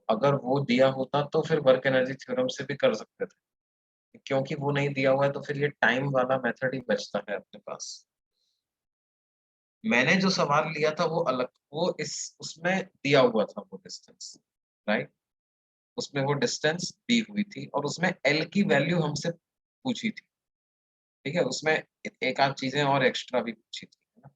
अगर वो दिया होता तो फिर वर्क एनर्जी थ्योरम से भी कर सकते थे। क्योंकि वो नहीं दिया हुआ है तो फिर ये टाइम वाला मेथड ही बचता है अपने पास। मैंने जो सवाल लिया था वो अलग, वो इस उसमें दिया हुआ था वो डिस्टेंस, राइट? उसमें वो डिस्टेंस दी हुई थी और उसमें एल की वैल्यू हमसे पूछी थी। ठीक है, उसमें एक आध चीजें और एक्स्ट्रा भी पूछी थी, है ना?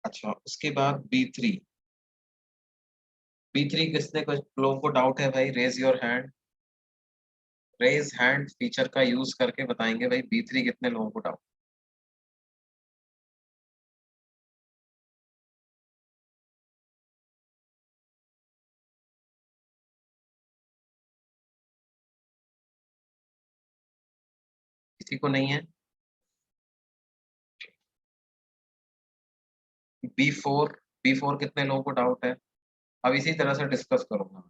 अच्छा, उसके बाद बी थ्री किसने, कुछ लोगों को डाउट है भाई? Raise your hand. Raise hand feature का यूज करके बताएंगे भाई बी थ्री कितने लोगों को डाउट। किसी को नहीं है? बी फोर कितने लोगों को डाउट है? अब इसी तरह से डिस्कस करूंगा।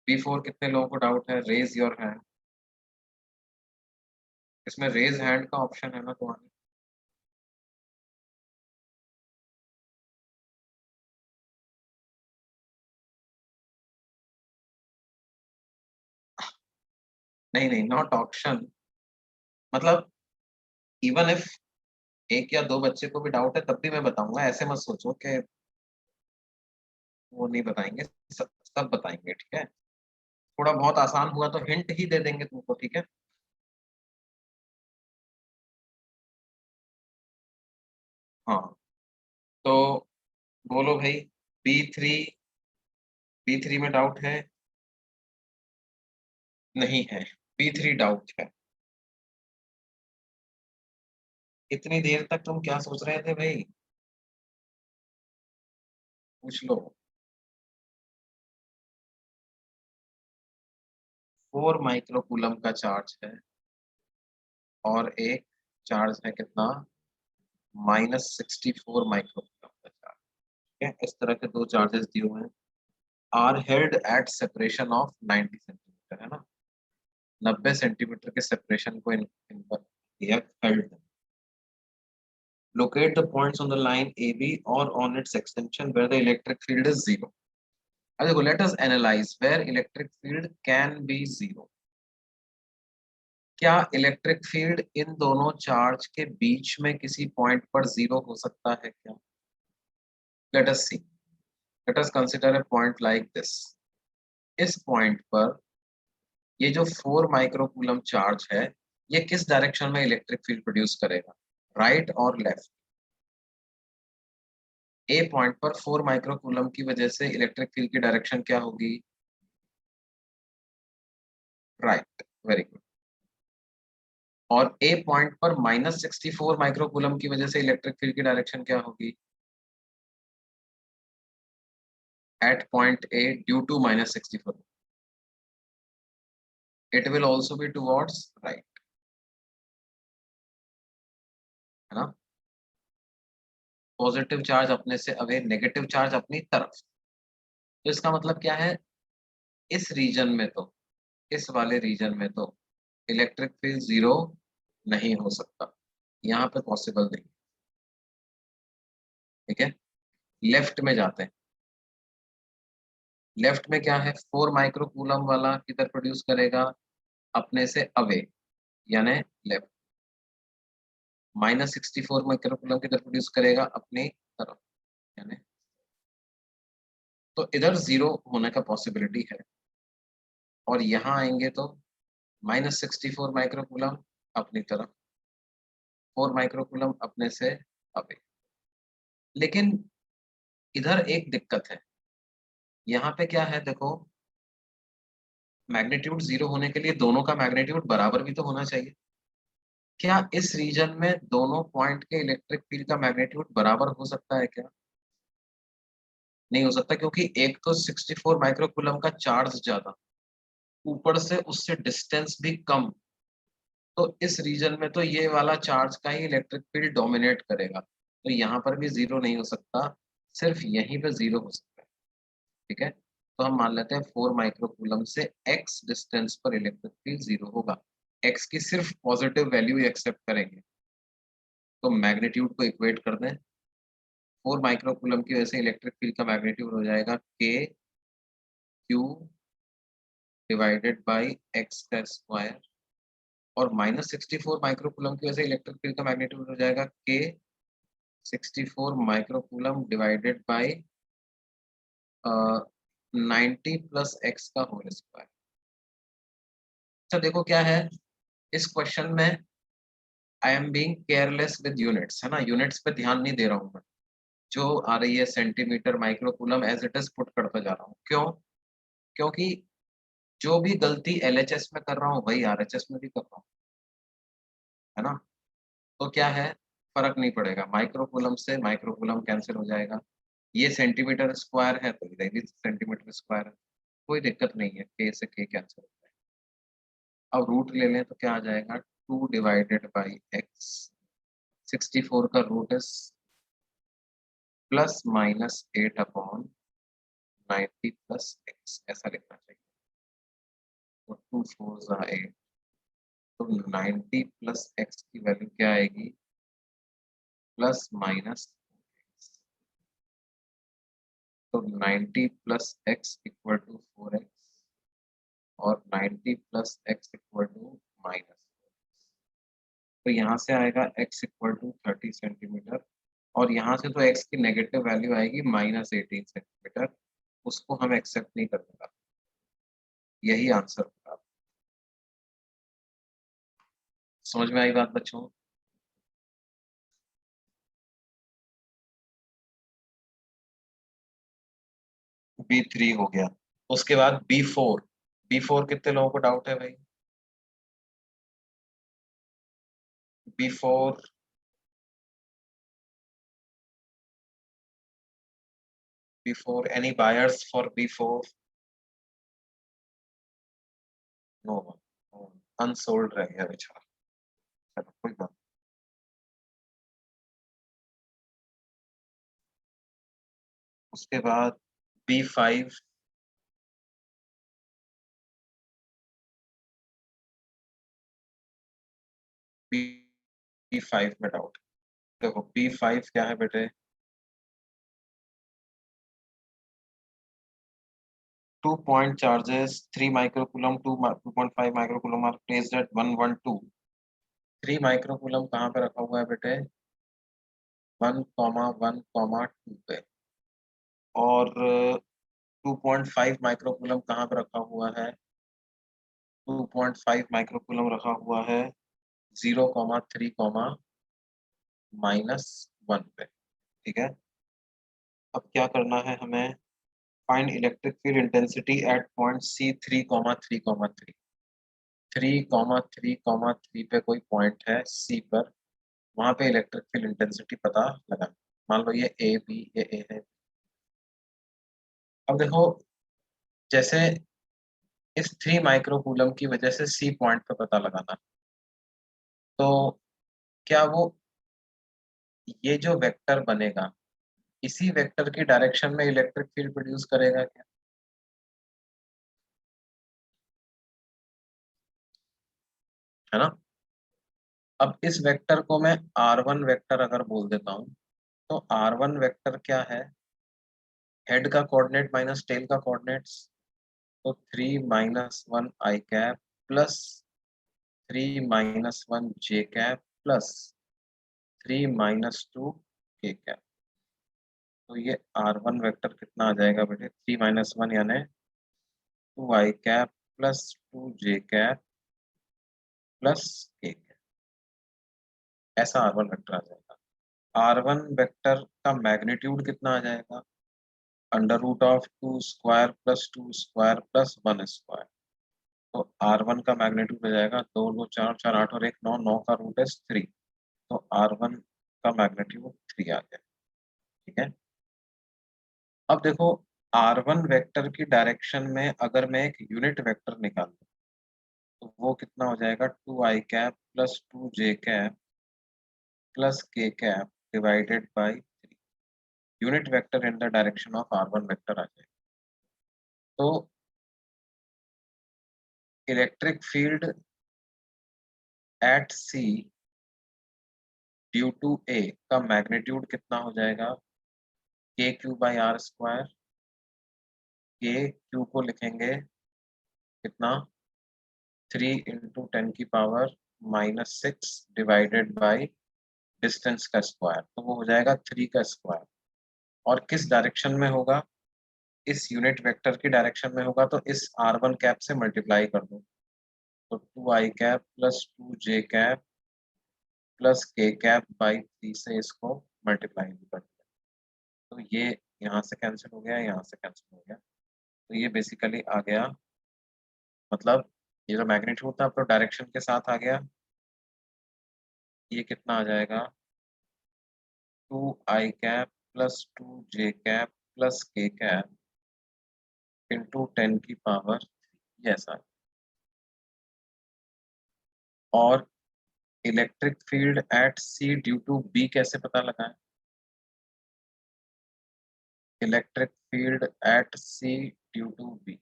बी4 कितने लोगों को डाउट है? Raise your hand. इसमें रेज हैंड का ऑप्शन है ना तुम्हारे? नहीं नहीं, नॉट ऑप्शन। मतलब इवन इफ एक या दो बच्चे को भी डाउट है तब भी मैं बताऊंगा, ऐसे मत सोचो कि वो नहीं बताएंगे। सब बताएंगे, ठीक है? थोड़ा बहुत आसान हुआ तो हिंट ही दे देंगे तुमको, ठीक है? हाँ, तो बोलो भाई। बी थ्री, बी थ्री में डाउट है? नहीं है, बी थ्री डाउट है। इतनी देर तक तुम क्या सोच रहे थे भाई? पूछ लो। 4 माइक्रोकूलम का चार्ज है और एक चार्ज है कितना? -64 माइक्रोकूलम का चार्ज। ठीक है, इस तरह के दो चार्जेस दिए हुए हैं। Are held at separation of 90 centimetre, है ना? 90 सेंटीमीटर के सेपरेशन को इन पर दिया held. Locate the points on the line AB or on its extension where the electric field is zero. अब देखो, let us analyze where electric field can be zero. क्या electric field इन दोनों charge के बीच में किसी पॉइंट पर zero हो सकता है क्या? Let us see. Let us consider a point like this. इस पॉइंट पर ये जो 4 माइक्रोकूलम चार्ज है, ये किस डायरेक्शन में इलेक्ट्रिक फील्ड प्रोड्यूस करेगा? राइट और लेफ्ट? ए पॉइंट पर 4 माइक्रोकूलम की वजह से इलेक्ट्रिक फील्ड की डायरेक्शन क्या होगी? Right, very good. और ए पॉइंट पर -64 माइक्रोकूलम की वजह से इलेक्ट्रिक फील्ड की डायरेक्शन क्या होगी? At point A due to -64 it will also be towards right, है ना? पॉजिटिव चार्ज अपने से अवे, नेगेटिव चार्ज अपनी तरफ। तो इसका मतलब क्या है? इस रीजन में तो, इस वाले रीजन में तो इलेक्ट्रिक फील्ड जीरो नहीं हो सकता, यहाँ पे पॉसिबल नहीं। ठीक है, लेफ्ट में जाते हैं। लेफ्ट में क्या है? 4 माइक्रोकूलम वाला किधर प्रोड्यूस करेगा? अपने से अवे, यानी लेफ्ट। -64 माइक्रोकूलम किधर प्रोड्यूस करेगा? अपनी तरफ, यानी तो इधर जीरो होने का पॉसिबिलिटी है। और यहाँ आएंगे तो -64 माइक्रोकूलम अपनी तरफ, 4 माइक्रोकूलम अपने से अवे। लेकिन इधर एक दिक्कत है, यहाँ पे क्या है देखो, मैग्नीट्यूड जीरो होने के लिए दोनों का मैग्नीट्यूड बराबर भी तो होना चाहिए। क्या इस रीजन में दोनों पॉइंट के इलेक्ट्रिक फील्ड का मैग्नीट्यूड बराबर हो सकता है क्या? नहीं हो सकता, क्योंकि एक तो 64 माइक्रोकूलम का चार्ज ज्यादा, ऊपर से उससे डिस्टेंस भी कम। तो इस रीजन में तो ये वाला चार्ज का ही इलेक्ट्रिक फील्ड डोमिनेट करेगा, तो यहाँ पर भी जीरो नहीं हो सकता, सिर्फ यहीं पे जीरो हो सकता है। ठीक है, तो हम मान लेते हैं 4 माइक्रोकूलम से x डिस्टेंस पर इलेक्ट्रिक फील्ड जीरो होगा। x की सिर्फ पॉजिटिव वैल्यू एक्सेप्ट करेंगे, तो मैग्नीट्यूड को इक्वेट कर दें। 4 माइक्रोकूलम की वजह से इलेक्ट्रिक फील्ड का मैग्नीट्यूड हो जाएगा k q divided by x का स्क्वायर, और -64 माइक्रोकूलम की वजह से इलेक्ट्रिक फील्ड का मैग्नीट्यूड हो जाएगा k 64 microcoulomb divided by 90 plus x का होल स्क्वायर। अच्छा देखो क्या है इस क्वेश्चन में, I am being careless with units, है ना, यूनिट्स पे ध्यान नहीं दे रहा हूँ मैं। जो आ रही है centimetre microcoulomb as it is put करता जा रहा हूँ। क्यों? क्योंकि जो भी गलती एलएचएस में कर रहा हूँ वही आरएचएस में भी कर रहा हूँ, है ना? तो क्या है, फर्क नहीं पड़ेगा, माइक्रोकूलम से माइक्रोकूलम कैंसिल हो जाएगा। ये सेंटीमीटर स्क्वायर है तो इधर भी सेंटीमीटर स्क्वायर है, कोई दिक्कत नहीं है, के से के कैंसिल हो जाएगा। अब रूट ले लें तो क्या आ जाएगा, 2 डिवाइडेड बाई एक्स, 64 का रूट इज +-8/90 प्लस एक्स, ऐसा लिखना चाहिए। तो 2 4 8, तो 90 प्लस एक्स की वैल्यू क्या आएगी, +-, तो 90 plus x equal to 4x, और 90 plus x equal to -4x। तो यहाँ से आएगा x इक्वल टू 30 सेंटीमीटर, और यहाँ से तो x की नेगेटिव वैल्यू आएगी -18 सेंटीमीटर, उसको हम एक्सेप्ट नहीं करेंगे। यही आंसर होगा। समझ में आई बात बच्चों? B3 हो गया। उसके बाद B4, B4 कितने लोगों को डाउट है भाई? B4, B4, any buyers for B4? No, unsold रह गया बेचारा। चलो कोई बात। उसके बाद B5, B5 में डाउट। देखो B5 क्या है बेटे, 2 point charges 3 microcoulomb 2.5 microcoulomb are placed at 1 1 2। 3 microcoulomb कहाँ पे रखा हुआ है बेटे? 1,1,2 पे। और 2.5 माइक्रोकूलम कहाँ पे रखा हुआ है? 2.5 माइक्रोकूलम रखा हुआ है 0,3, -1 पे। ठीक है, अब क्या करना है हमें, find electric field intensity at point C 3,3,3। 3,3,3 पे कोई पॉइंट है सी पर, वहां पे इलेक्ट्रिक फील्ड इंटेंसिटी पता लगा। मान लो ये ए बी, ये ए है। अब देखो, जैसे इस 3 माइक्रो कूलम की वजह से सी पॉइंट पे पता लगाना, तो क्या वो ये जो वेक्टर बनेगा इसी वेक्टर की डायरेक्शन में इलेक्ट्रिक फील्ड प्रोड्यूस करेगा क्या? है ना। अब इस वेक्टर को मैं R1 वेक्टर अगर बोल देता हूँ, तो R1 वेक्टर क्या है? हेड का कोऑर्डिनेट माइनस टेल का कोऑर्डिनेट्स। तो 3 - 1 i cap plus 3 - 1 j cap plus 3 - 2 k cap. तो ये R1 वेक्टर कितना आ जाएगा बेटे? 3 - 1 यानी 2 i cap plus 2 j cap plus k cap. ऐसा R1 वेक्टर आ जाएगा। R1 वेक्टर का मैग्नीट्यूड कितना आ जाएगा? √2² प्लस 2² प्लस 1²। तो R1 का मैग्नीट्यूड हो जाएगा 2 2 4 4 8 और 1 9, 9 का रूट है 3। तो R1 का मैग्नीट्यूड 3 आ गया। ठीक है। अब देखो, R1 वेक्टर की डायरेक्शन में अगर मैं एक यूनिट वेक्टर निकाल दूं, तो वो कितना हो जाएगा? 2 i cap plus 2 j cap plus k cap divided by 3। Unit vector in the direction of R1 vector आ जाएगा। तो electric field at C due to A का मैग्नीट्यूड कितना हो जाएगा? k⁴/r²। के क्यू को लिखेंगे कितना? 3 × 10⁻⁻⁶ डिवाइडेड बाई डिस्टेंस का स्क्वायर, तो वो हो जाएगा 3 का स्क्वायर। और किस डायरेक्शन में होगा? इस यूनिट वेक्टर की डायरेक्शन में होगा, तो इस R1 कैप से मल्टीप्लाई कर दो। तो 2 i cap plus 2 j cap plus k cap by 3 से इसको मल्टीप्लाई भी कर दिया। तो ये यहाँ से कैंसिल हो गया, यहाँ से कैंसिल हो गया। तो ये बेसिकली आ गया, मतलब ये जो मैग्नीट्यूड था तो डायरेक्शन के साथ आ गया। ये कितना आ जाएगा? 2 i cap plus 2 j cap plus k cap into 10⁻, ये ऐसा है। और electric field at C due to B कैसे पता लगाएं? Electric field at C due to B,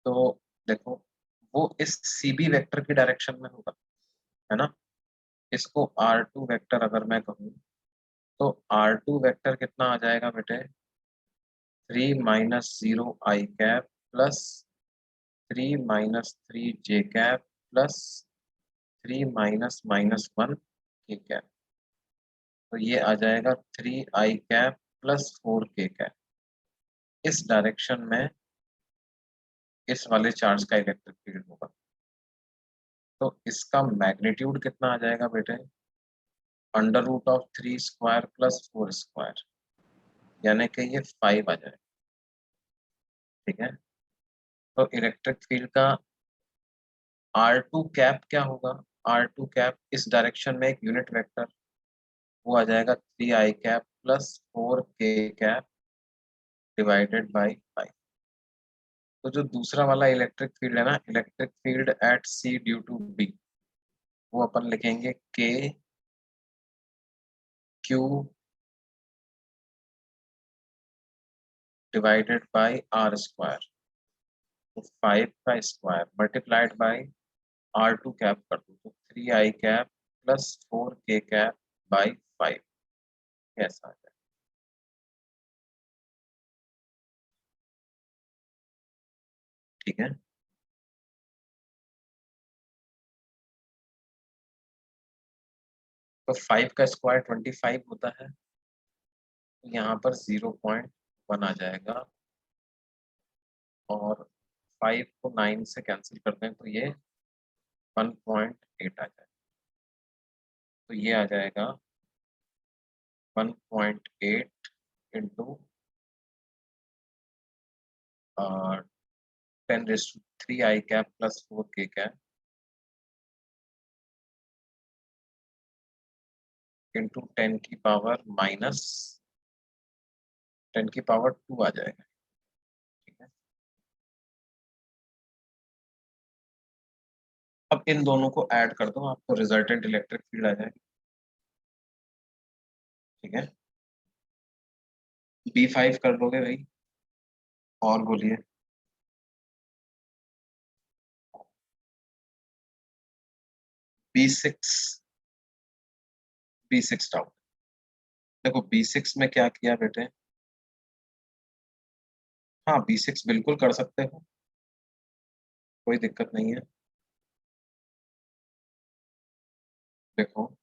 तो देखो, वो इस सी बी वेक्टर की डायरेक्शन में होगा, है ना। इसको R2 वेक्टर अगर मैं कहूँ, तो R2 वेक्टर कितना आ जाएगा बेटे? 3 - 0 i cap plus 3 - 3 j cap plus 3 - -1 k cap. तो ये आ जाएगा 3 i cap plus 4 k cap. इस डायरेक्शन में इस वाले चार्ज का इलेक्ट्रिक फील्ड होगा। तो इसका मैग्नीट्यूड कितना आ जाएगा बेटे? √3² प्लस 4², यानी कि ये 5 आ जाएगा। ठीक है। तो इलेक्ट्रिक फील्ड का R2 कैप क्या होगा? R2 कैप इस डायरेक्शन में एक यूनिट वेक्टर, वो आ जाएगा 3 i cap plus 4 k cap divided by 5। तो जो दूसरा वाला इलेक्ट्रिक फील्ड है ना, electric field at C due to B, वो अपन लिखेंगे k q divided by r²। तो 5 का square multiplied by R2 cap कर दो, तो 3 i cap plus 4 k cap by 5, ऐसा आ जाए। ठीक है। तो 5 का स्क्वायर 25 होता है, तो यहाँ पर 0.1 आ जाएगा। और 5 को 9 से कैंसिल करते हैं, तो ये 1.8 आ जाएगा। तो ये आ जाएगा 1.8 into 10⁻³ I cap plus 4 K cap into 10⁻⁻2 आ जाएगा। ठीक है, अब इन दोनों को ऐड कर दो, आपको रिजल्टेंट इलेक्ट्रिक फील्ड आ जाएगी। ठीक है, B5 कर लोगे भाई? और बोलिए। B6, B6 doubt. देखो B6 में क्या किया बेटे, हाँ B6 बिल्कुल कर सकते हो, कोई दिक्कत नहीं है। देखो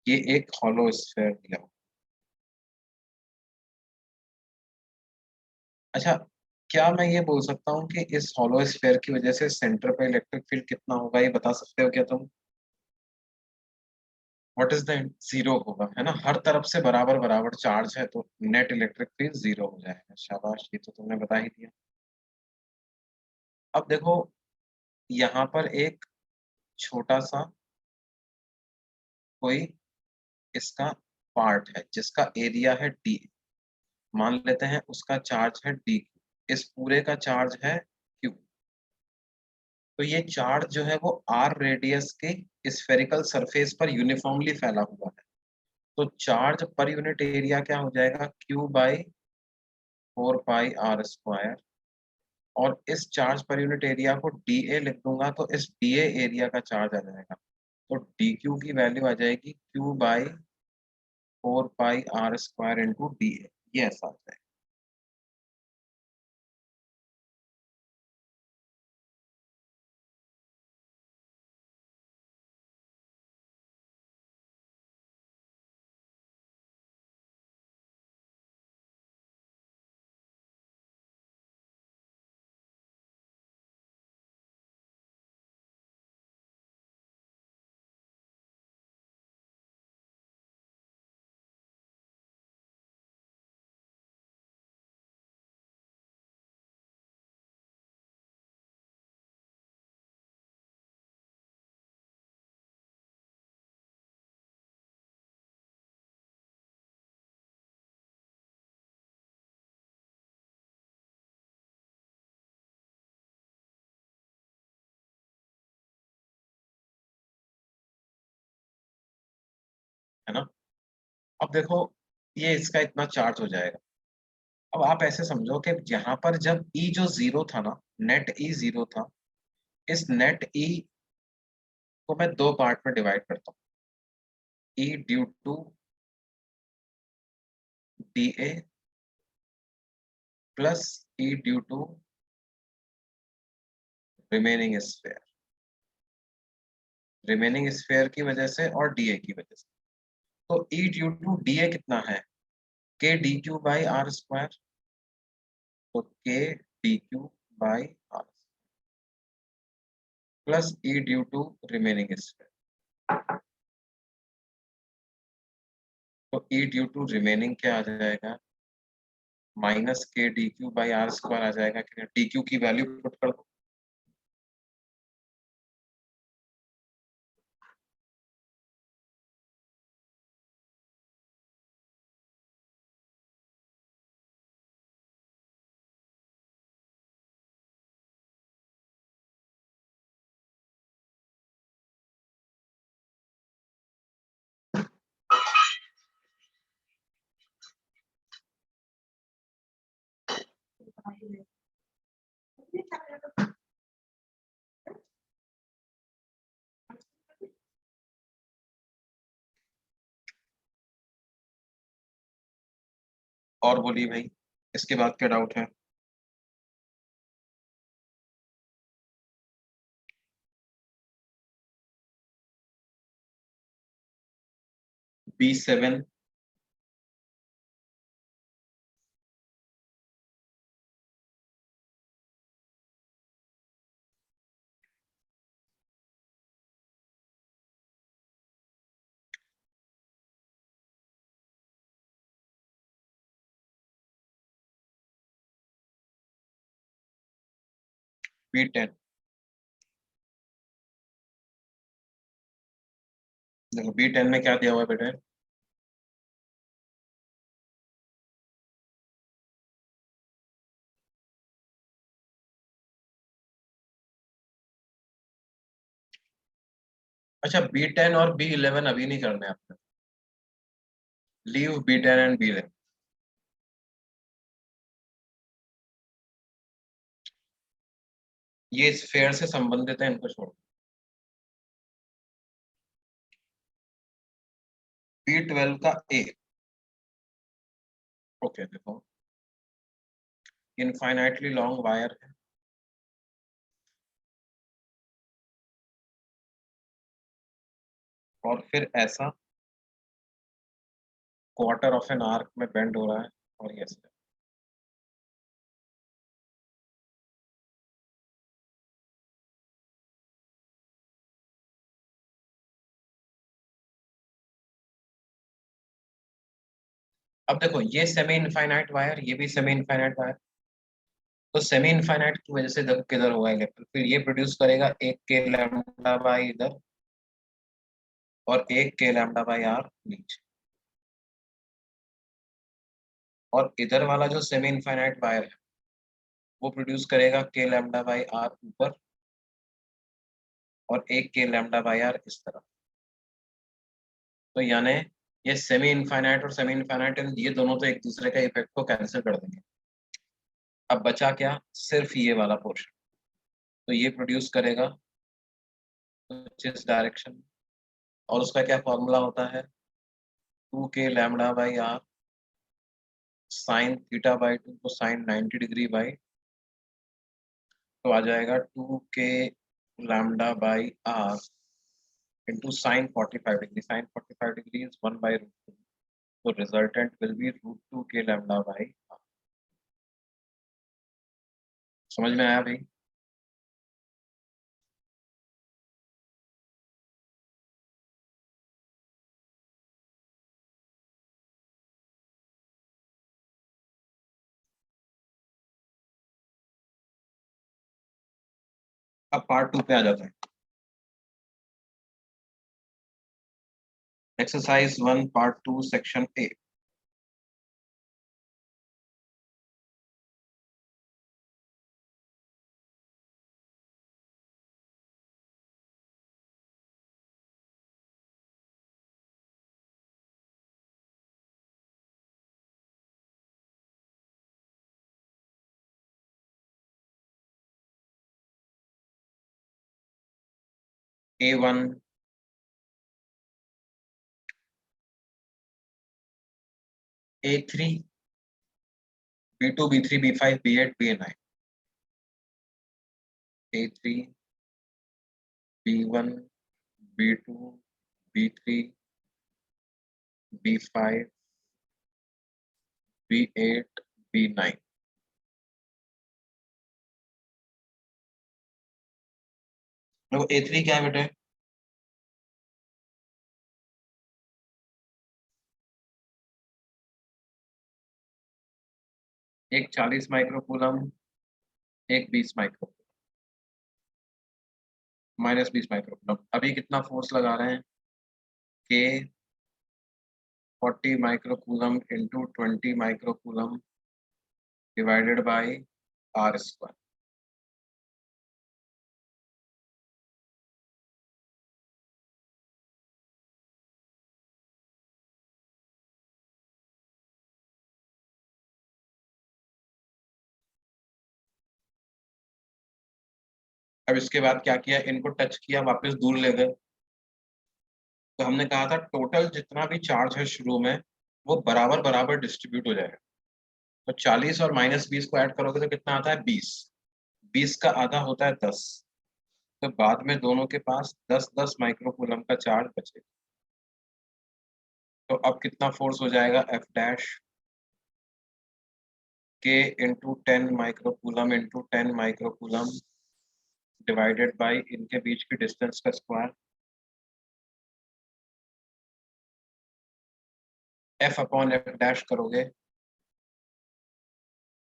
ये एक हॉलो स्फीयर दिया हुआ। अच्छा, क्या मैं ये बोल सकता हूँ कि इस हॉलो स्फीयर की वजह से सेंटर पे इलेक्ट्रिक फील्ड कितना होगा, ये बता सकते हो क्या तुम? व्हाट इज द जीरो होगा, है ना, हर तरफ से बराबर बराबर चार्ज है तो नेट इलेक्ट्रिक फील्ड जीरो हो जाएगा। शाबाश, ये तो तुमने बता ही दिया। अब देखो यहाँ पर एक छोटा सा कोई इसका पार्ट है जिसका एरिया है डी, मान लेते हैं उसका चार्ज है डी, इस पूरे का चार्ज है क्यू। तो ये चार्ज जो है वो आर रेडियस के स्फेरिकल सरफेस पर यूनिफॉर्मली फैला हुआ है। तो चार्ज पर यूनिट एरिया क्या हो जाएगा, Q/4πr²। और इस चार्ज पर यूनिट एरिया को डी ए लिख दूंगा तो इस डी ए एरिया का चार्ज आ जाएगा। तो डी क्यू की वैल्यू आ जाएगी Q/4πr² इंटू डी ए, ये ऐसा आ जाएगा। है ना, अब देखो ये इसका इतना चार्ज हो जाएगा। अब आप ऐसे समझो कि यहाँ पर जब ई जो जीरो था ना, नेट ई जीरो था, इस नेट ई को मैं दो पार्ट में डिवाइड करता हूँ, E due to D A plus E due to remaining sphere, remaining sphere की वजह से और डी ए की वजह से। तो E due to D A कितना है, K dq/r²। तो K dq/r प्लस E due to remaining sphere. तो ई ड्यू टू रिमेनिंग क्या आ जाएगा, -K dq/r² आ जाएगा कि डी क्यू की वैल्यू पुट कर दो। और बोलिए भाई, इसके बाद क्या डाउट है? B7, B10 देखो, B10 में क्या दिया हुआ है बेटे? अच्छा, B10 और B11 अभी नहीं करने आपने। Leave B10 and B11। ये इस फेयर से संबंधित है, इनको छोड़ो। B12 का ए। ओके देखो, इनफाइनाइटली लॉन्ग वायर है, और फिर ऐसा क्वार्टर ऑफ एन आर्क में बेंड हो रहा है, और ये ऐसे। अब देखो, ये सेमी इनफाइनाइट वायर, ये भी सेमी इनफाइनाइट वायर। तो सेमी इनफाइनाइट की वजह से देखो किधर होगा इलेक्ट्रन, फिर ये प्रोड्यूस करेगा एक के लैम्डा बाई इधर, और एक के लैम्डा बाई आर नीचे। और इधर वाला जो सेमी इनफाइनाइट वायर है, वो प्रोड्यूस करेगा के लैम्डा बाई आर ऊपर, और एक के लैम्डा बाई आर इस तरफ। तो यानी ये सेमी इनफाइनाइट और सेमी इनफाइनाइट, ये दोनों तो एक दूसरे का इफेक्ट को कैंसिल कर देंगे। अब बचा क्या? सिर्फ ये वाला पोर्शन। तो ये प्रोड्यूस करेगा कुछ इस डायरेक्शन में, और उसका क्या फॉर्मूला होता है? 2 k lambda by R sine theta by 2 को साइन 90 डिग्री बाई, तो आ जाएगा 2 k lambda by R into sine 45 degree. Sine 45 degree is 1/√2, तो resultant will be √2 k lambda by. समझ में आया भाई? अब पार्ट 2 पे आ जाता है। Exercise 1 part 2 section A. A1, A3, B2, B3, B5, B8, B9। A3, B1, B2, B3, B5, B8, B9। देखो A3 क्या है बेटे? एक 40 माइक्रोकूलम, एक 20 माइक्रो, -20 माइक्रोकूलम। अभी कितना फोर्स लगा रहे हैं? के 40 microcoulomb into 20 microcoulomb divided by R²। अब इसके बाद क्या किया? इनको टच किया, वापस दूर ले गए। तो हमने कहा था टोटल जितना भी चार्ज है शुरू में, वो बराबर बराबर डिस्ट्रीब्यूट हो जाएगा। तो 40 और -20 को ऐड करोगे तो कितना आता है? 20। 20 का आधा होता है 10। तो बाद में दोनों के पास 10-10 माइक्रोकूलम का चार्ज बचेगा। तो अब कितना फोर्स हो जाएगा? F' के into 10 microcoulomb into 10 microcoulomb divided by इनके बीच की डिस्टेंस का स्क्वायर। F/F' करोगे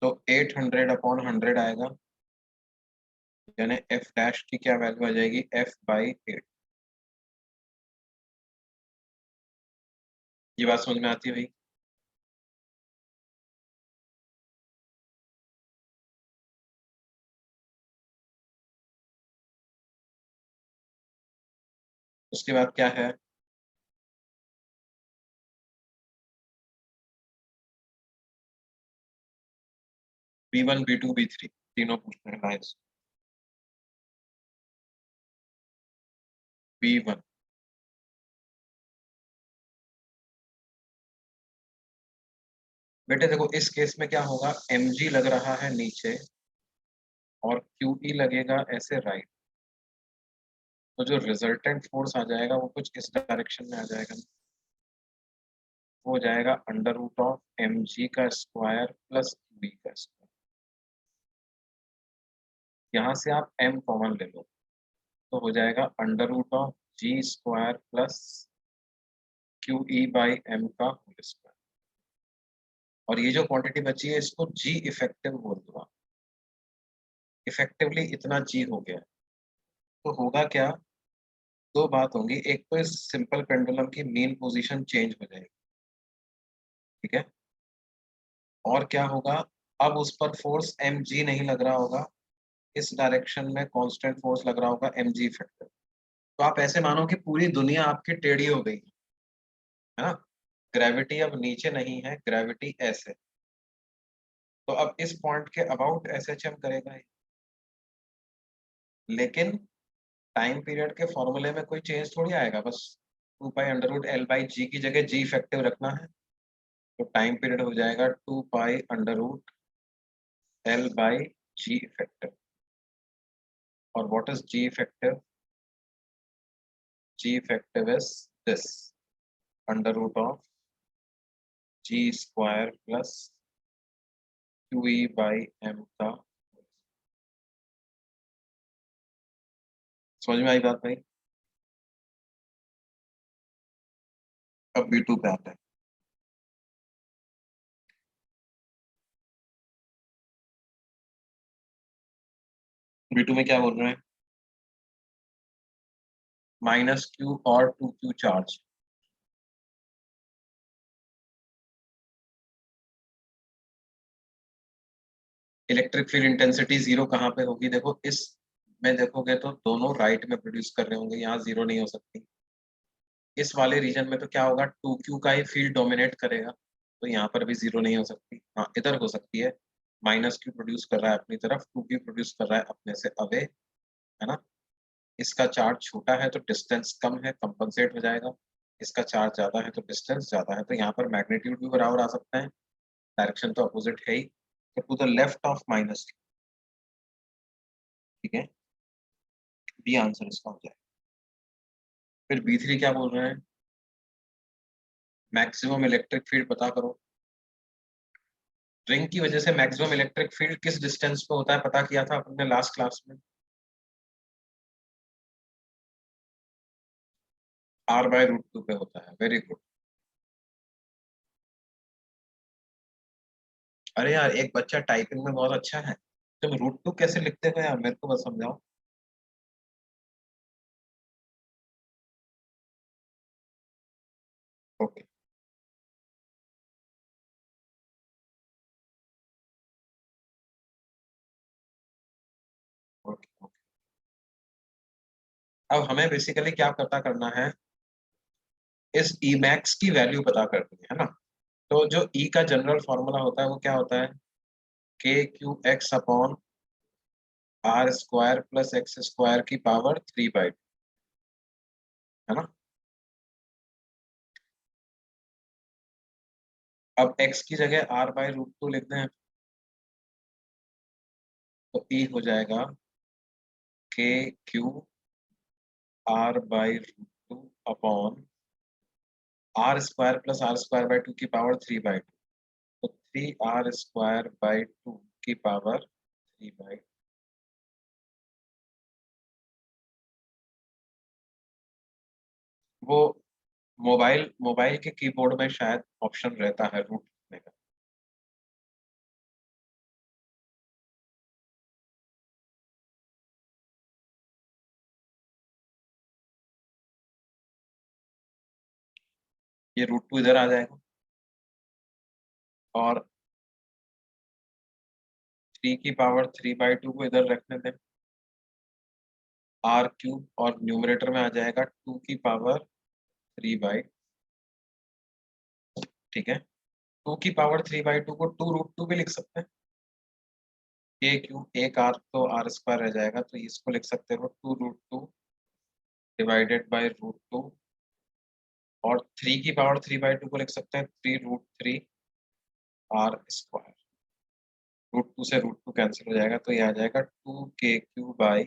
तो 800/100 आएगा। यानी एफ डैश की क्या वैल्यू आ जाएगी, f/8। ये बात समझ में आती है भाई? उसके बाद क्या है, B1 B2 B3 तीनों पूछते हैं। नाइस। B1। बेटे देखो इस केस में क्या होगा, mg लग रहा है नीचे और QE लगेगा ऐसे राइट, तो जो रिजल्टेंट फोर्स आ जाएगा वो कुछ इस डायरेक्शन में आ जाएगा, वो हो जाएगा अंडर रूट ऑफ mg का स्क्वायर प्लस QE का स्क्वायर। यहाँ से आप m कॉमन ले लो, तो हो जाएगा under root of g square plus QE/m का होल स्क्वायर। और ये जो क्वांटिटी बची है इसको g इफेक्टिव बोल दूंगा। इफेक्टिवली इतना g हो गया, तो होगा क्या, दो बात होंगी, एक तो इस सिंपल पेंडुलम की मीन पोजीशन चेंज हो जाएगी, ठीक है, और क्या होगा, अब उस पर फोर्स mg नहीं लग रहा होगा, इस डायरेक्शन में कांस्टेंट फोर्स लग रहा होगा mg इफेक्टिव। तो आप ऐसे मानो कि पूरी दुनिया आपकी टेढ़ी हो गई है ना, ग्रेविटी अब नीचे नहीं है, ग्रेविटी ऐसे, तो अब इस पॉइंट के अबाउट SHM करेगा ये। लेकिन टाइम पीरियड के फॉर्मूले में कोई चेंज थोड़ी आएगा, बस 2 पाई अंडर रूट L/G की जगह G इफेक्टिव रखना है, तो टाइम पीरियड हो जाएगा 2 pi under root L/G effective. और what is G effective? G effective is this, under root of G square plus QE/m का। समझ में आई बात भाई? अब B2 पे आते हैं। B2 में क्या बोल रहे हैं, -Q और 2Q charge. Electric field intensity zero कहाँ पे होगी, देखो इस में देखोगे तो दोनों राइट में प्रोड्यूस कर रहे होंगे, यहाँ जीरो नहीं हो सकती। इस वाले रीजन में तो क्या होगा, 2Q का ही फील्ड डोमिनेट करेगा, तो यहाँ पर भी जीरो नहीं हो सकती। हाँ इधर हो सकती है, -Q प्रोड्यूस कर रहा है अपनी तरफ, 2Q प्रोड्यूस कर रहा है अपने से अवे, है ना। इसका चार्ज छोटा है तो डिस्टेंस कम है, कंपनसेट हो जाएगा। इसका चार्ज ज्यादा है तो डिस्टेंस ज्यादा है, तो यहाँ पर मैग्नीट्यूड भी बराबर आ सकता है, डायरेक्शन तो अपोजिट है ही, तो to the left of -Q, ठीक है, बी आंसर इसका हो जाएगा। फिर B3 क्या बोल रहे हैं, मैक्सिमम इलेक्ट्रिक फील्ड पता करो। रिंग की वजह से मैक्सिमम इलेक्ट्रिक फील्ड किस डिस्टेंस पे होता है, पता किया था अपने लास्ट क्लास में, R/√2 पे होता है। Very good. अरे यार एक बच्चा टाइपिंग में बहुत अच्छा है, तुम √2 कैसे लिखते हो यार, मेरे को बस समझाओ। Okay okay okay. अब हमें बेसिकली क्या पता करना है, इस ई मैक्स की वैल्यू पता करनी है ना। तो जो ई का जनरल फॉर्मूला होता है वो क्या होता है, KQX/R² + X² की पावर 3/2, है ना। अब x की जगह R/√2 लिख दें, तो ई हो जाएगा KQ R/√2 / R² + R² 2 की पावर 3/2, तो 3R² / 2 की पावर 3/2। वो मोबाइल मोबाइल के कीबोर्ड में शायद ऑप्शन रहता है रूट लिखने का। ये √2 इधर आ जाएगा और 3 की पावर 3/2 को इधर रखने दें, r³ और न्यूमरेटर में आ जाएगा 2 की पावर 3/, ठीक है। 2 की पावर 3/2 को 2√2 भी लिख सकते हैं, एक r तो r² रह जाएगा, तो इसको लिख सकते हो 2√2 डिवाइडेड बाय √2, और 3 की पावर 3/2 को लिख सकते हैं 3√3 r²। √2 से √2 कैंसिल हो जाएगा, तो ये आ जाएगा 2kq बाई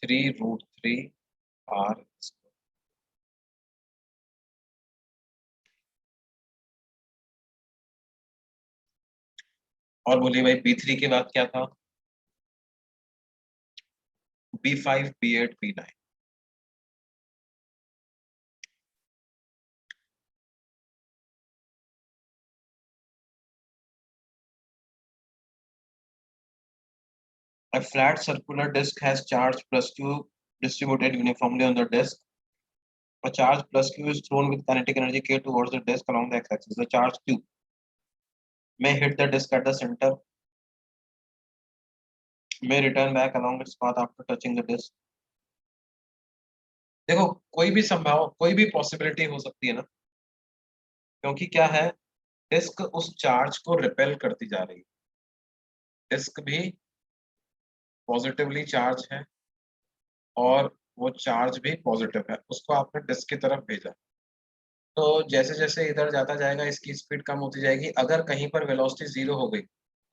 3√3 r²। और बोलिए भाई B3 के बाद क्या था? B5, B8, B9। A flat circular disk has charge plus Q distributed uniformly on the disk. A charge plus Q is thrown with kinetic energy K towards the disk along the x-axis. The charge Q may hit the disk at the center, may return back along its path after touching the disk. देखो, कोई भी possibility हो सकती है ना, क्योंकि क्या है, डिस्क उस चार्ज को रिपेल करती जा रही है, डिस्क भी पॉजिटिवली चार्ज है और वो चार्ज भी पॉजिटिव है, उसको आपने डिस्क की तरफ भेजा, तो जैसे जैसे इधर जाता जाएगा इसकी स्पीड कम होती जाएगी, अगर कहीं पर वेलोसिटी 0 हो गई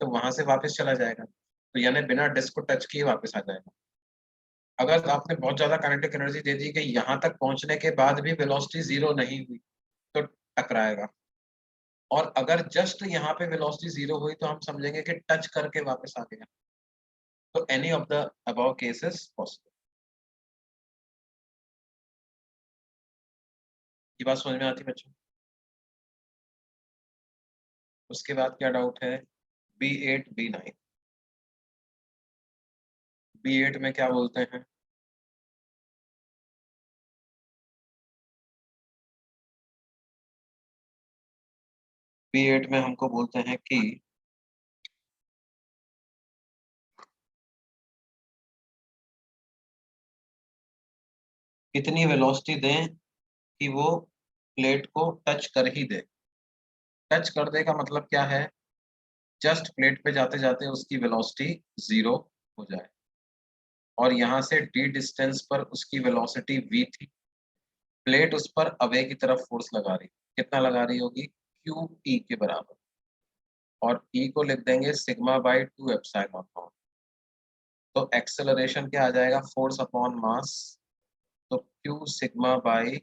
तो वहां से वापस चला जाएगा, तो यानी बिना डिस्क को टच किए वापस आ जाएगा। अगर आपने बहुत ज्यादा काइनेटिक एनर्जी दे दी कि यहाँ तक पहुंचने के बाद भी वेलोसिटी 0 नहीं हुई तो टकराएगा, और अगर जस्ट यहाँ पे वेलोसिटी 0 हुई तो हम समझेंगे कि टच करके वापस आ गया, तो any of the above cases possible. ये बात समझ में आती है बच्चों? उसके बाद क्या डाउट है? B8, B9। B8 में क्या बोलते हैं? B8 में हमको बोलते हैं कि कितनी वेलोसिटी दें कि वो प्लेट को टच कर ही दे। टच कर दे का मतलब क्या है? जस्ट प्लेट पे जाते जाते उसकी वेलोसिटी 0 हो जाए, और यहाँ से d डिस्टेंस पर उसकी वेलोसिटी v थी, प्लेट उस पर अवे की तरफ फोर्स लगा रही, कितना लगा रही होगी? QE के बराबर, और E को लिख देंगे σ/2 एप्सिलॉन नॉट। तो एक्सेलरेशन क्या आ जाएगा? फोर्स अपॉन मास, तो Q σ/2m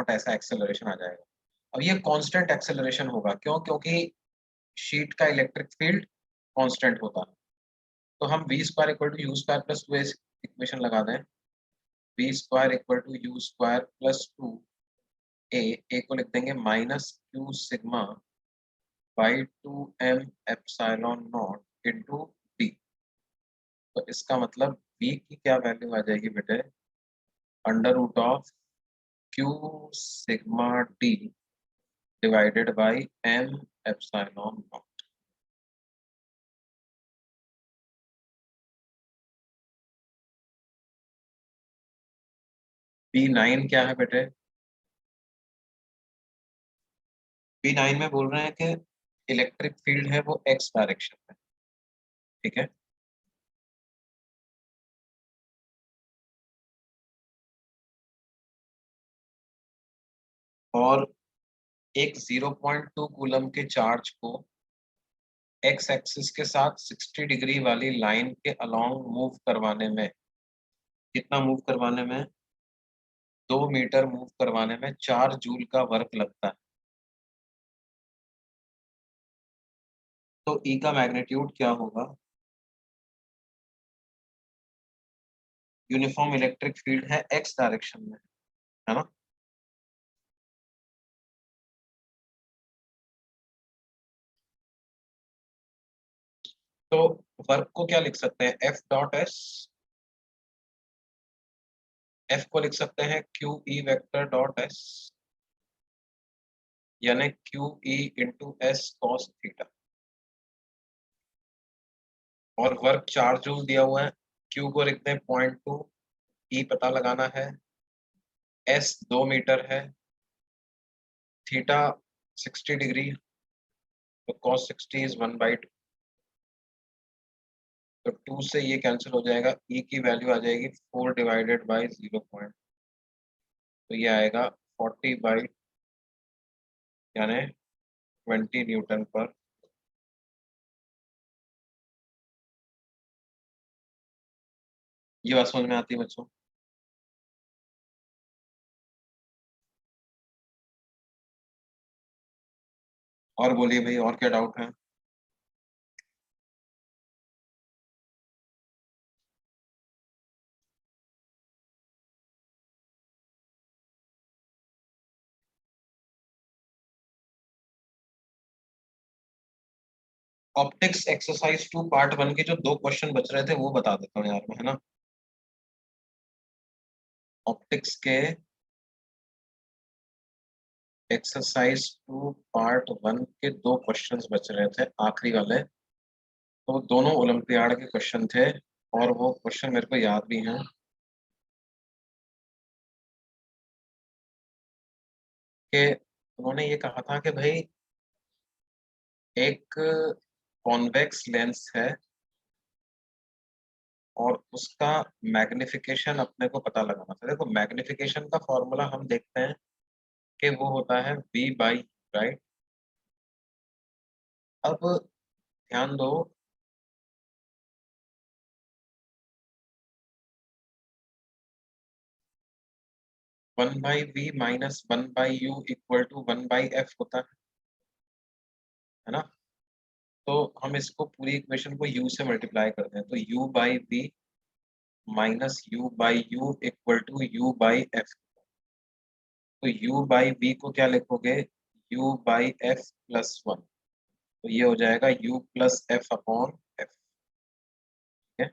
ऐसा एक्सेलरेशन आ जाएगा। अब ये कांस्टेंट एक्सेलरेशन होगा, क्यों? क्योंकि शीट का इलेक्ट्रिक फील्ड कांस्टेंट होता है, तो हम v² = u² + 2 इक्वेशन लगा दें, v² = u² + 2a को लिख देंगे -Q σ/2m epsilon not * d। तो इसका मतलब v की क्या वैल्यू आ जाएगी बेटे? √Q σ d divided by m epsilon not. B9 क्या है बेटे? B9 में बोल रहे हैं कि इलेक्ट्रिक फील्ड है वो x डायरेक्शन में, ठीक है, और एक 0.2 कूलम के चार्ज को x एक्सिस के साथ 60 डिग्री वाली लाइन के अलोंग मूव करवाने में, कितना मूव करवाने में? 2 मीटर मूव करवाने में 4 जूल का वर्क लगता है। तो E का मैग्नीट्यूड क्या होगा? यूनिफॉर्म इलेक्ट्रिक फील्ड है x डायरेक्शन में, है ना, तो वर्क को क्या लिख सकते हैं? F.S एफ को लिख सकते हैं Q E vector dot S, यानी Q E into S cos theta, और वर्क 4 जूल दिया हुआ है। क्यू को लिखते हैं 0.2, ई पता लगाना है, एस 2 मीटर है, थीटा 60 डिग्री, तो cos 60 इज 1/2, तो 2 से ये कैंसिल हो जाएगा, ई की वैल्यू आ जाएगी 4 डिवाइडेड बाई 0 पॉइंट, तो ये आएगा 40 बाई यानी 20 न्यूटन पर। ये बात समझ में आती है बच्चों? और बोलिए भाई, और क्या डाउट है? ऑप्टिक्स एक्सरसाइज 2 पार्ट 1 के जो 2 क्वेश्चन बच रहे थे वो बता देता हूँ यार मैं, है ना। ऑप्टिक्स के एक्सरसाइज 2 पार्ट 1 के 2 क्वेश्चंस बच रहे थे, आखिरी वाले, तो दोनों ओलंपियाड के क्वेश्चन थे, और वो क्वेश्चन मेरे को याद भी हैं कि उन्होंने ये कहा था कि भाई एक कॉन्वेक्स लेंस है और उसका मैग्निफिकेशन अपने को पता लगाना था। देखो मैग्निफिकेशन का फॉर्मूला हम देखते हैं कि वो होता है v बाई, राइट। अब ध्यान दो, 1/v minus 1/u equal to 1/f होता है ना। तो हम इसको पूरी इक्वेशन को u से मल्टीप्लाई करते हैं, तो u by v minus u by u equal to u by f। तो u बाई v को क्या लिखोगे, u बाई f प्लस 1, तो ये हो जाएगा u plus f upon f, ठीक है।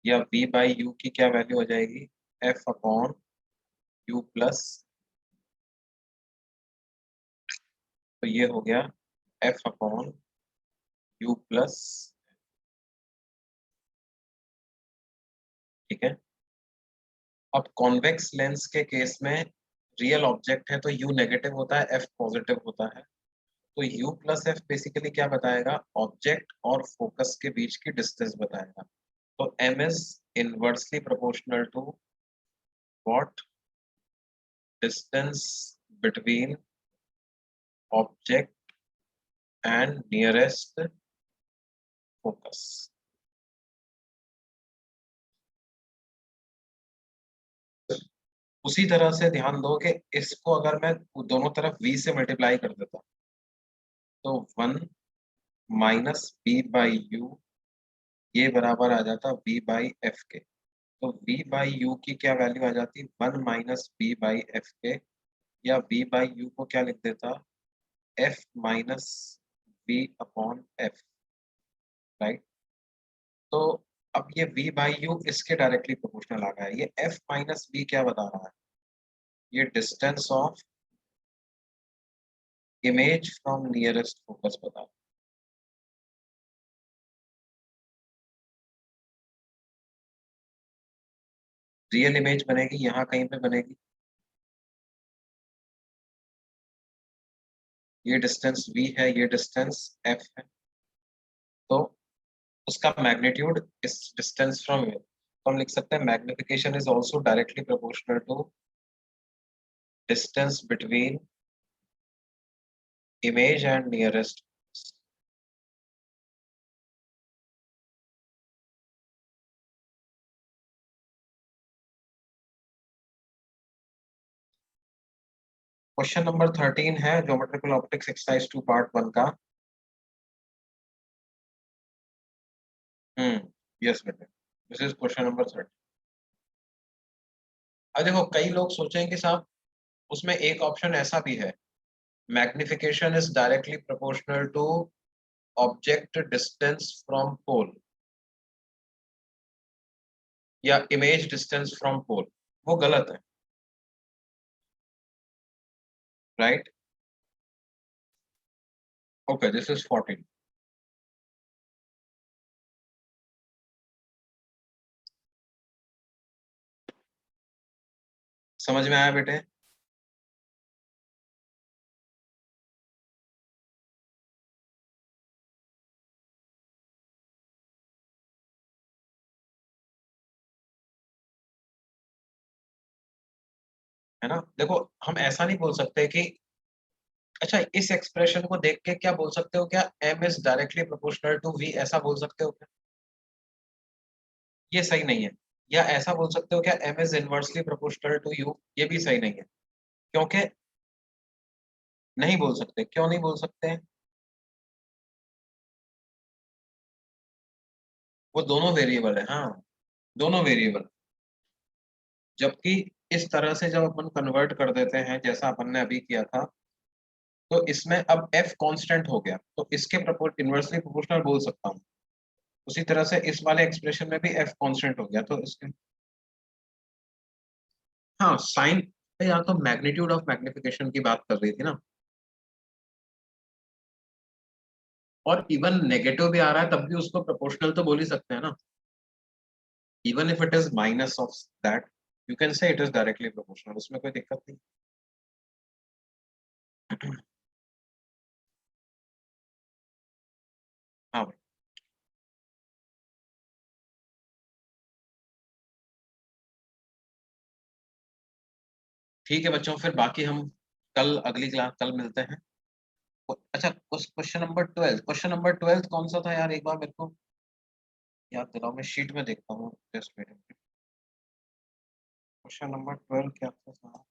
या v बाई u की क्या वैल्यू हो जाएगी, f अपॉन u प्लस, तो ये हो गया f अपॉन u प्लस, ठीक है। अब कॉन्वेक्स लेंस के केस में रियल ऑब्जेक्ट है तो u नेगेटिव होता है, f पॉजिटिव होता है, तो u प्लस f बेसिकली क्या बताएगा, ऑब्जेक्ट और फोकस के बीच की डिस्टेंस बताएगा। तो m is inversely proportional to what, distance between object and nearest focus. उसी तरह से ध्यान दो कि इसको अगर मैं दोनों तरफ v से मल्टीप्लाई कर देता हूँ, तो 1 माइनस बी बाई यू, ये बराबर आ जाता v बाई एफ के। तो v बाई यू की क्या वैल्यू आ जाती, 1 माइनस बी बाई एफ के, या v बाई यू को क्या लिख देता, f minus v upon F, right. तो अब ये v बाई यू इसके डायरेक्टली प्रोपोर्शनल आ गया है। ये f माइनस v क्या बता रहा है, ये distance of image from nearest focus बता रहा है। रियल इमेज बनेगी यहाँ कहीं पे बनेगी, ये डिस्टेंस v है, ये डिस्टेंस f है, तो उसका मैग्नीट्यूड इस डिस्टेंस फ्रॉम, तो हम लिख सकते हैं magnification is also directly proportional to distance between image and nearest. Question number 13 है ज्योमेट्रिकल ऑप्टिक्स एक्सरसाइज 2 पार्ट 1 का। यस बेटे, दिस इज क्वेश्चन नंबर 13। अब देखो कई लोग सोचेंगे कि साहब उसमें एक ऑप्शन ऐसा भी है, magnification is directly proportional to object distance from pole या इमेज डिस्टेंस फ्रॉम पोल। वो गलत है, राइट? Okay, this is 14। समझ में आया बेटे? है ना? देखो, हम ऐसा नहीं बोल सकते कि, अच्छा, इस एक्सप्रेशन को देख के क्या बोल सकते हो, क्या m is directly proportional to v, ऐसा बोल सकते हो क्या? ये सही नहीं है। या ऐसा बोल सकते हो क्या m is inversely proportional to u, ये भी सही नहीं है। क्योंकि नहीं बोल सकते, क्यों नहीं बोल सकते? वो दोनों वेरिएबल है, हाँ, दोनों वेरिएबल। जबकि इस तरह से जब अपन कन्वर्ट कर देते हैं जैसा अपन ने अभी किया था, तो इसमें अब f कांस्टेंट हो गया, तो इसके इनवर्सली प्रोपोर्शनल बोल सकता हूँ। उसी तरह से इस वाले एक्सप्रेशन में भी f कांस्टेंट हो गया, तो इसके, हाँ, साइन, या तो मैग्नीट्यूड ऑफ मैग्निफिकेशन की बात कर रही थी ना। और इवन नेगेटिव भी आ रहा है तब भी उसको प्रोपोर्शनल तो बोल ही सकते हैं ना। Even if it is minus of that, you can say it is directly proportional, उसमें कोई दिक्कत नहीं। हाँ भाई। ठीक है बच्चों, फिर बाकी हम कल, अगली क्लास कल मिलते हैं। अच्छा, उस क्वेश्चन नंबर 12 कौन सा था यार, एक बार मेरे को याद दिलाओ, मैं शीट में देखता हूँ, जस्ट वेट। क्वेश्चन नंबर 12 क्या था?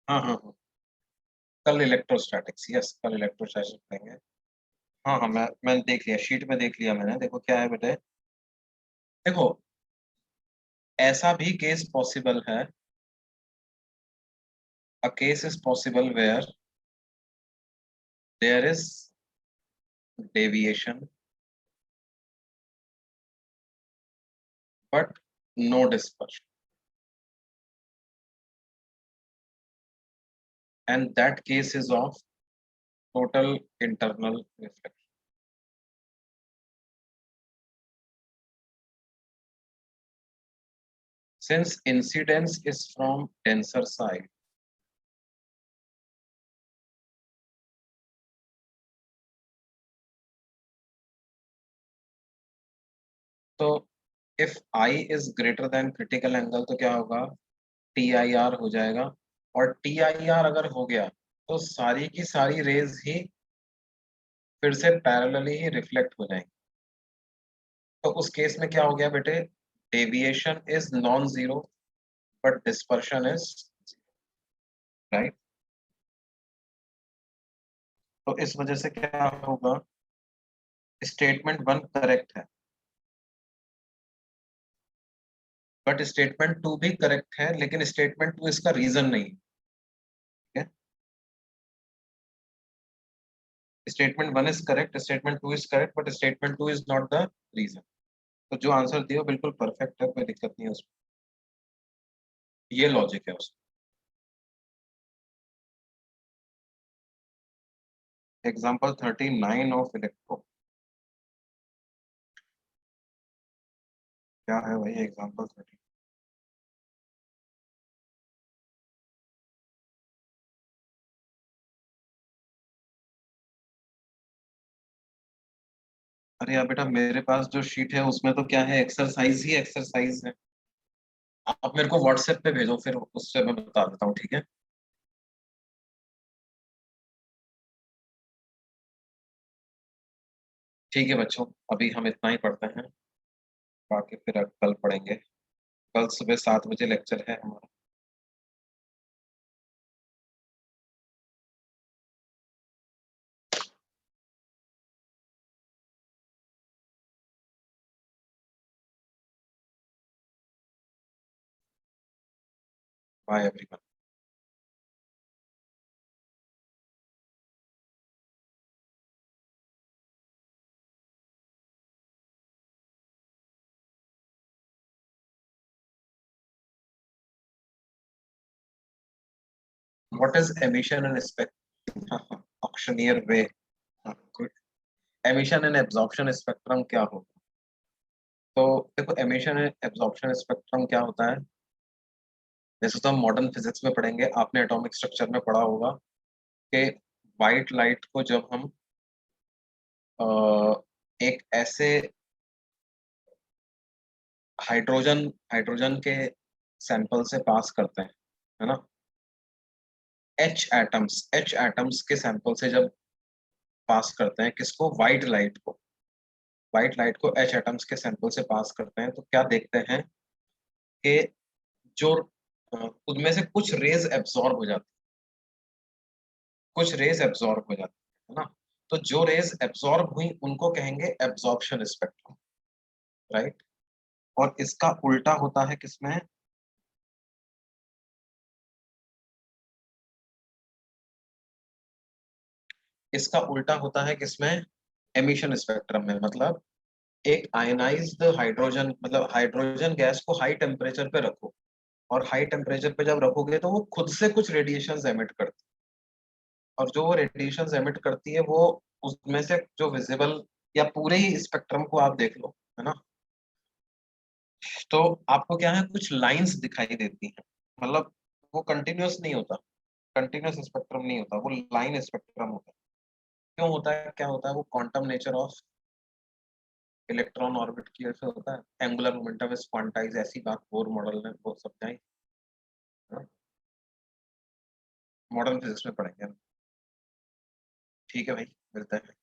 हाँ हाँ हाँ, कल इलेक्ट्रोस्टैटिक्स, यस, कल इलेक्ट्रोस्टैटिक्स पढ़ेंगे। हाँ हाँ, मैंने देख लिया, शीट में देख लिया मैंने। देखो क्या है बेटे, देखो, ऐसा भी केस पॉसिबल है, a case is possible where there is deviation but no dispersion, and that case is of total internal reflection. Since incidence is from denser side, तो if I is greater than critical angle तो क्या होगा, TIR हो जाएगा। और TIR अगर हो गया तो सारी की सारी रेज ही फिर से पैरेलली ही रिफ्लेक्ट हो जाएंगी। तो उस केस में क्या हो गया बेटे, deviation is non zero but dispersion is right. तो इस वजह से क्या होगा, स्टेटमेंट 1 करेक्ट है, बट स्टेटमेंट 2 भी करेक्ट है, लेकिन स्टेटमेंट 2 इसका रीजन नहीं है। Statement 1 is correct, statement 2 is correct, but statement 2 is not the reason. तो जो आंसर दिया बिल्कुल परफेक्ट है, कोई दिक्कत नहीं है उसमें, ये लॉजिक है उसमें। एग्जाम्पल 39 ऑफ इलेक्ट्रो, क्या है भाई एग्जाम्पल 30? अरे यार बेटा, मेरे पास जो शीट है उसमें तो क्या है, एक्सरसाइज ही एक्सरसाइज है। आप मेरे को व्हाट्सएप पे भेजो, फिर उससे मैं बता देता हूँ, ठीक है? ठीक है बच्चों, अभी हम इतना ही पढ़ते हैं, बाकी फिर कल पढ़ेंगे। कल सुबह 7 बजे लेक्चर है हमारा। Bye everyone. What is emission and spectrum? ऑक्शनियर वे। Good. Emission and absorption spectrum क्या होगा? तो देखो, एमिशन एंड एब्जॉर्प्शन स्पेक्ट्रम क्या होता है, जैसे तो हम मॉडर्न फिजिक्स में पढ़ेंगे, आपने एटॉमिक स्ट्रक्चर में पढ़ा होगा कि वाइट लाइट को जब हम एक ऐसे हाइड्रोजन हाइड्रोजन के सैंपल से पास करते हैं, है ना, एच एटम्स के सैंपल से जब पास करते हैं किसको, व्हाइट लाइट को एच एटम्स के सैंपल से पास करते हैं, तो क्या देखते हैं कि जो उनमें से कुछ रेज एब्जॉर्ब हो जाती, कुछ रेज एब्जॉर्ब हो जाती है ना, तो जो रेज एब्जॉर्ब हुई उनको कहेंगे एब्जॉर्प्शन स्पेक्ट्रम, राइट? और इसका उल्टा होता है किसमें, इसका उल्टा होता है किसमें, एमिशन स्पेक्ट्रम में। मतलब एक आयनाइज्ड हाइड्रोजन, मतलब हाइड्रोजन गैस को हाई टेम्परेचर पे रखो, और हाई टेम्परेचर पे जब रखोगे तो वो खुद से कुछ रेडिएशंस एमिट करती है, और जो वो रेडिएशंस एमिट करती है वो उसमें से जो विजिबल, या पूरे ही स्पेक्ट्रम को आप देख लो, है ना, तो आपको क्या है, कुछ लाइंस दिखाई देती हैं। मतलब वो कंटिन्यूअस नहीं होता, कंटिन्यूअस स्पेक्ट्रम नहीं होता, वो लाइन स्पेक्ट्रम होता है। क्यों होता है, क्या होता है, वो quantum nature of electron orbit की वजह से होता है। एंगुलर मोमेंटम इज क्वांटाइज, ऐसी बात बोर मॉडल ने वो समझाई, मॉडर्न फिजिक्स में पढ़ेंगे हम। ठीक है भाई, मिलते हैं।